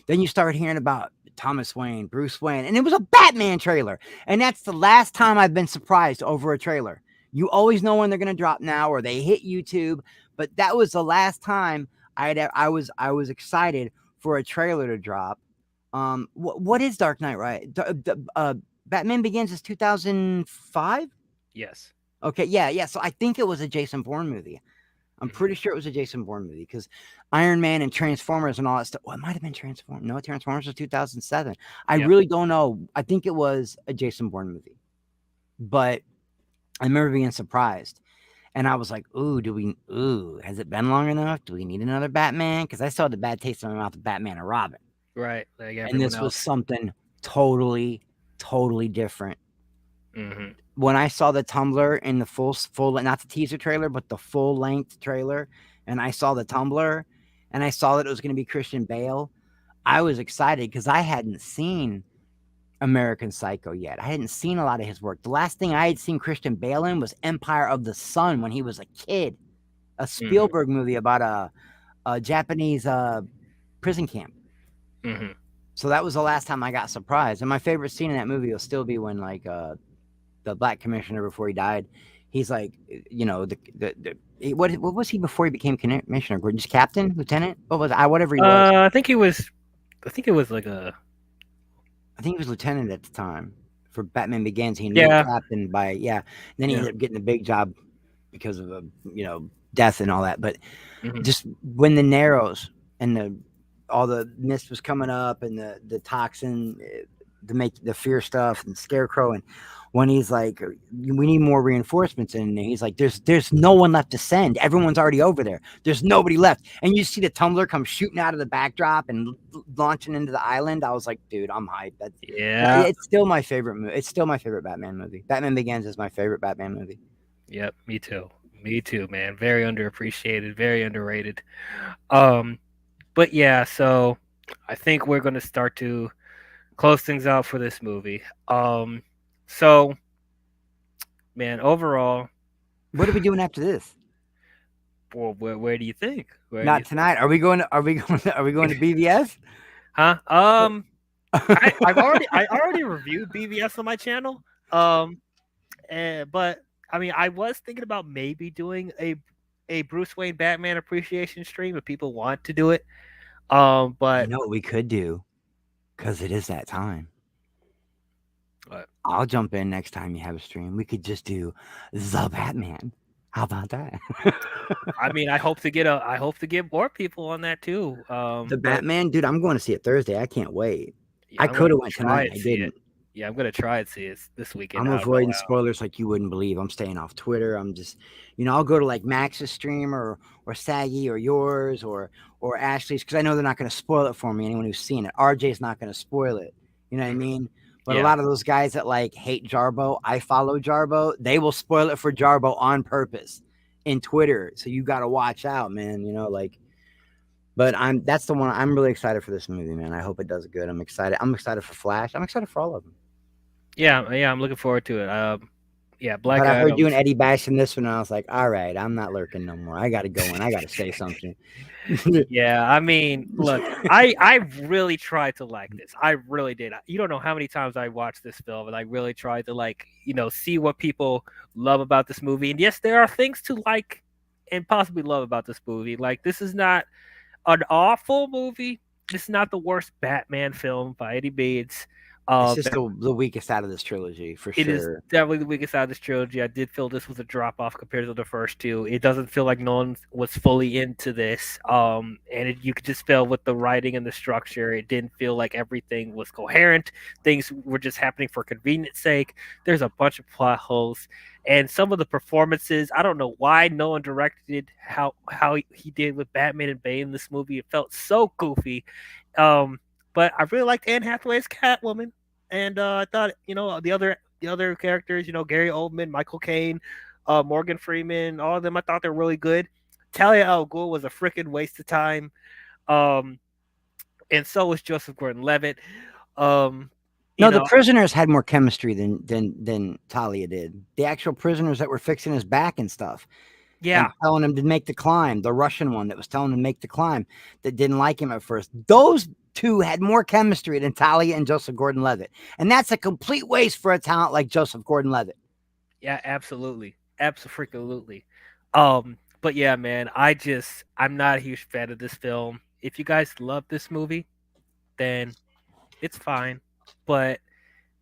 Then you start hearing about Thomas Wayne, Bruce Wayne, and it was a Batman trailer. And that's the last time I've been surprised over a trailer. You always know when they're going to drop now, or they hit YouTube, but that was the last time I was excited for a trailer to drop. What is Dark Knight, right? Batman Begins is 2005. Yes. Okay, yeah. So I think it was a Jason Bourne movie. I'm Hmm. pretty sure it was a Jason Bourne movie because Iron Man and Transformers and all that stuff. Well, it might have been Transformers. No, Transformers was 2007. I Yep. really don't know. I think it was a Jason Bourne movie, but I remember being surprised. And I was like, has it been long enough? Do we need another Batman? Because I still had the bad taste in my mouth of Batman and Robin. Right. Like And everyone this was else. something totally, totally different. Mm-hmm. When I saw the Tumblr in the full, not the teaser trailer, but the full length trailer, and I saw the Tumblr, and I saw that it was going to be Christian Bale, I was excited because I hadn't seen American Psycho yet. I hadn't seen a lot of his work. The last thing I had seen Christian Bale in was Empire of the Sun when he was a kid, a Mm-hmm. Spielberg movie about a Japanese prison camp. Mm-hmm. So that was the last time I got surprised. And my favorite scene in that movie will still be when the black commissioner before he died, he's like, what was he before he became commissioner? Just captain, lieutenant? What was I? Whatever he was. I think he was. I think it was like a. I think he was lieutenant at the time for Batman Begins. He made Yeah. captain by And then he Yeah. ended up getting a big job because of death and all that. But Mm-hmm. just when the Narrows and all the mist was coming up and the toxin to make the fear stuff and Scarecrow, and when he's like, we need more reinforcements, and he's like, there's no one left to send, everyone's already over there, there's nobody left, and you see the tumbler come shooting out of the backdrop and launching into the island. I was like, dude, I'm hyped. Yeah. It's still my favorite movie. It's still my favorite Batman movie. Batman Begins is my favorite Batman movie. Yep. Me too. Me too, man. Very underappreciated. Very underrated. Um. But yeah. So I think we're gonna start to close things out for this movie. So man, overall, What are we doing after this? well, where do you think? Where do you Not think? tonight. Are we going to BVS? Huh? I already reviewed BVS on my channel. But I mean, I was thinking about maybe doing a Bruce Wayne Batman appreciation stream if people want to do it. You But know what we could do? Because it is that time. but I'll jump in next time you have a stream. We could just do the Batman. How about that? I mean, I hope to get more people on that too. The But Batman, dude, I'm going to see it Thursday. I can't wait. yeah, I I'm gonna could have went try tonight. and I see it. didn't. Yeah, I'm gonna try and see it this weekend. I'm I don't know avoiding how. spoilers like you wouldn't believe. I'm staying off Twitter. I'm just, I'll go to like Max's stream or Saggy or yours or Ashley's because I know they're not going to spoil it for me. Anyone who's seen it, RJ's not going to spoil it. You know what I Mhm. mean? But a Yeah, lot of those guys that like hate Jarbo, I follow Jarbo. They will spoil it for Jarbo on purpose in Twitter. So you got to watch out, man. Like. But that's the one I'm really excited for this movie, man. I hope it does good. I'm excited. I'm excited for Flash. I'm excited for all of them. yeah. I'm looking forward to it. Yeah, Black But I heard you Adam. and Eddie bashing this one, and I was like, all right, I'm not lurking no more. I got to go in. I got to say something. Yeah, I mean, look, I really tried to like this. I really did. You don't know how many times I watched this film, and I really tried to see what people love about this movie. And yes, there are things to like and possibly love about this movie. Like this is not an awful movie. This is not the worst Batman film by any means. It's Uh, just the weakest out of this trilogy for it is sure. definitely the weakest out of this trilogy. I did feel this was a drop off compared to the first two. It doesn't feel like no one was fully into this. You could just feel with the writing and the structure, it didn't feel like everything was coherent. Things were just happening for convenience sake. There's a bunch of plot holes, and some of the performances. I don't know why no one directed how he did with Batman and Bane in this movie. It felt so goofy. But I really liked Anne Hathaway's Catwoman. And I thought, the other characters, Gary Oldman, Michael Caine, Morgan Freeman, all of them, I thought they were really good. Talia al Ghul was a freaking waste of time, um, and so was Joseph Gordon-Levitt. Um, you No, the know, prisoners had more chemistry than Talia did. The actual prisoners that were fixing his back and stuff. And yeah, telling him to make the climb, the Russian one that was telling him to make the climb that didn't like him at first. Those two had more chemistry than Talia and Joseph Gordon-Levitt. And that's a complete waste for a talent like Joseph Gordon-Levitt. yeah, absolutely, absolutely. But yeah, man, I'm not a huge fan of this film. If you guys love this movie, then it's fine. But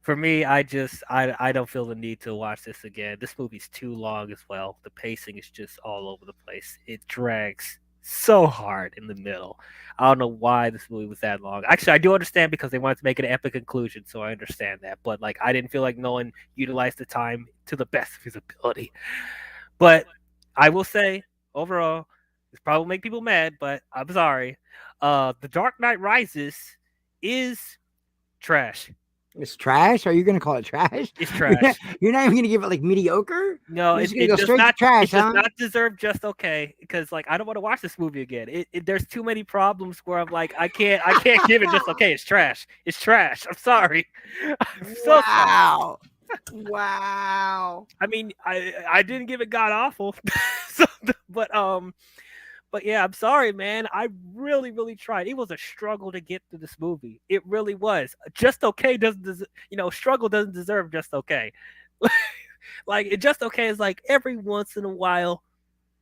for me, I don't feel the need to watch this again. This movie's too long as well. The pacing is just all over the place. It drags so hard in the middle. I don't know why this movie was that long. Actually, I do understand because they wanted to make an epic conclusion, so I understand that. But like, I didn't feel like no one utilized the time to the best of his ability. But I will say, overall, this probably make people mad, but I'm sorry. The Dark Knight Rises is trash. It's trash. Are you gonna call it trash? It's trash. You're not even gonna give it like mediocre. No, You're just gonna go straight to it trash, does huh? not deserve just okay because like I don't want to watch this movie again. There's too many problems where I'm like I can't give it just okay. It's trash. It's trash. I'm sorry. I'm so sorry. Wow. Wow. I mean, I didn't give it god awful. so, but yeah, I'm sorry, man. I really tried. It was a struggle to get through this movie. It really was. Just okay struggle doesn't deserve just okay. Like it just okay is like every once in a while,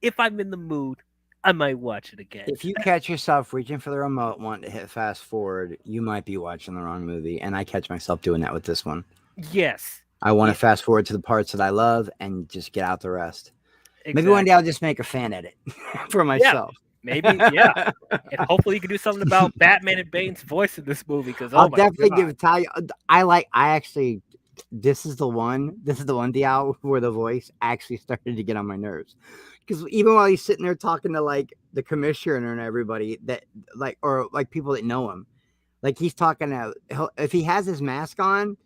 if I'm in the mood, I might watch it again. If you catch yourself reaching for the remote, wanting to hit fast forward, you might be watching the wrong movie. And I catch myself doing that with this one. Yes. I want to fast forward to the parts that I love and just get out the rest. Exactly. Maybe one day I'll just make a fan edit for myself. Maybe, yeah. And hopefully you can do something about Batman and Bane's voice in this movie because I'll definitely give it to you. I actually, this is the one Dial where the voice actually started to get on my nerves. Because even while he's sitting there talking to like the commissioner and everybody that like, or like people that know him, like he's talking to, if he has his mask on,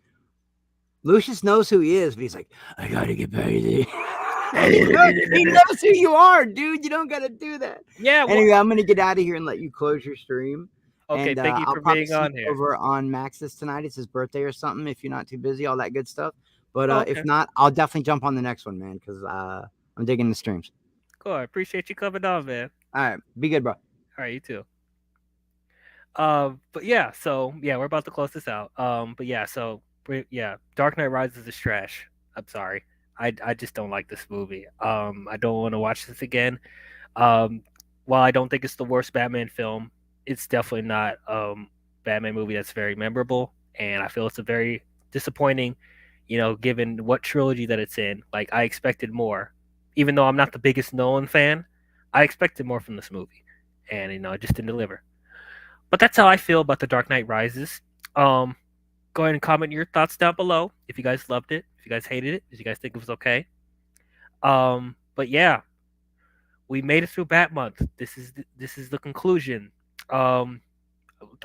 Lucius knows who he is, but he's like, I gotta get paid. He knows who you are, dude. You don't gotta do that. Yeah. Well, anyway, I'm gonna get out of here and let you close your stream. Okay, And, thank you for I'll being on here. over on Max's tonight. It's his birthday or something. If you're not too busy, all that good stuff. But Okay. if not, I'll definitely jump on the next one, man, because I'm digging the streams. Cool. I appreciate you coming on, man. All right, be good, bro. All right, you too. But yeah, so yeah, we're about to close this out. But yeah, so Dark Knight Rises is trash. I'm sorry. I just don't like this movie. I don't want to watch this again. While I don't think it's the worst Batman film, it's definitely not Batman movie that's very memorable, and I feel it's a very disappointing. Given what trilogy that it's in, like I expected more. Even though I'm not the biggest Nolan fan, I expected more from this movie, and it just didn't deliver. But that's how I feel about The Dark Knight Rises. Go ahead and comment your thoughts down below if you guys loved it, if you guys hated it, if you guys think it was okay. But yeah, we made it through Bat Month. This is the conclusion. I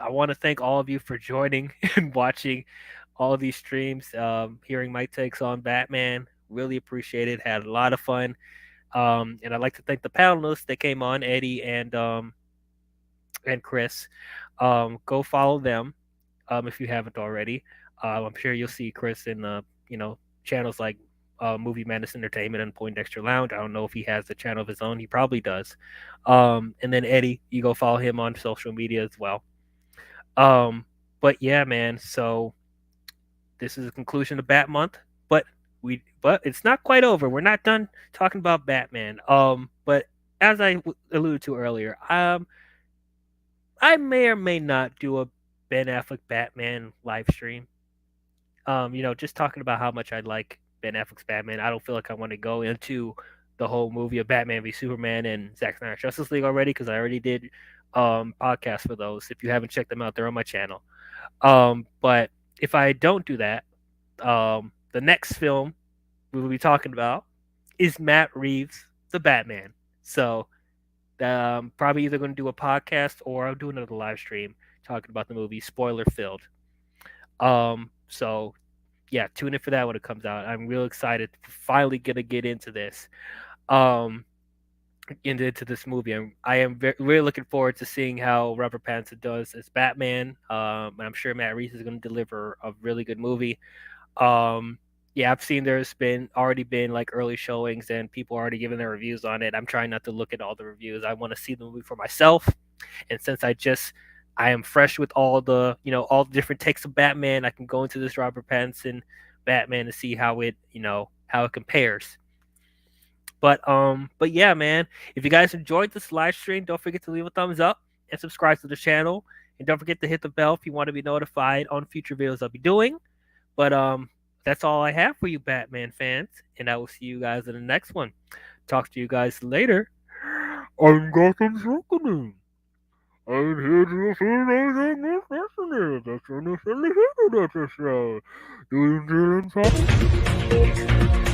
want to thank all of you for joining and watching all of these streams, hearing my takes on Batman. Really appreciate it. Had a lot of fun. And I'd like to thank the panelists that came on, Eddie and Chris. Go follow them if you haven't already. I'm sure you'll see Chris in channels like Movie Madness Entertainment and Poindexter Lounge. I don't know if he has a channel of his own. He probably does. And then Eddie, you go follow him on social media as well. But yeah, man. So this is the conclusion of Bat Month, but it's not quite over. We're not done talking about Batman. But as I alluded to earlier, I may or may not do a Ben Affleck Batman live stream. Just talking about how much I like Ben Affleck's Batman. I don't feel like I want to go into the whole movie of Batman v Superman and Zack Snyder's Justice League already because I already did podcasts for those. If you haven't checked them out, they're on my channel. But if I don't do that, the next film we will be talking about is Matt Reeves' The Batman. So probably either going to do a podcast or I'll do another live stream talking about the movie, spoiler filled. So yeah, tune in for that when it comes out. I'm real excited. Finally gonna get into this, into this movie. I am really looking forward to seeing how Robert Pattinson does as Batman. And I'm sure Matt Reeves is going to deliver a really good movie. Yeah, I've seen there's already been like early showings and people already giving their reviews on it. I'm trying not to look at all the reviews. I want to see the movie for myself. And since I am fresh with all the different takes of Batman, I can go into this Robert Pattinson Batman to see how it compares. But yeah, man, if you guys enjoyed this live stream, don't forget to leave a thumbs up and subscribe to the channel. And don't forget to hit the bell if you want to be notified on future videos I'll be doing. But that's all I have for you Batman fans, and I will see you guys in the next one. Talk to you guys later. I'm Gotham's Reckoning. I'm here to see that's on the show. Do you enjoy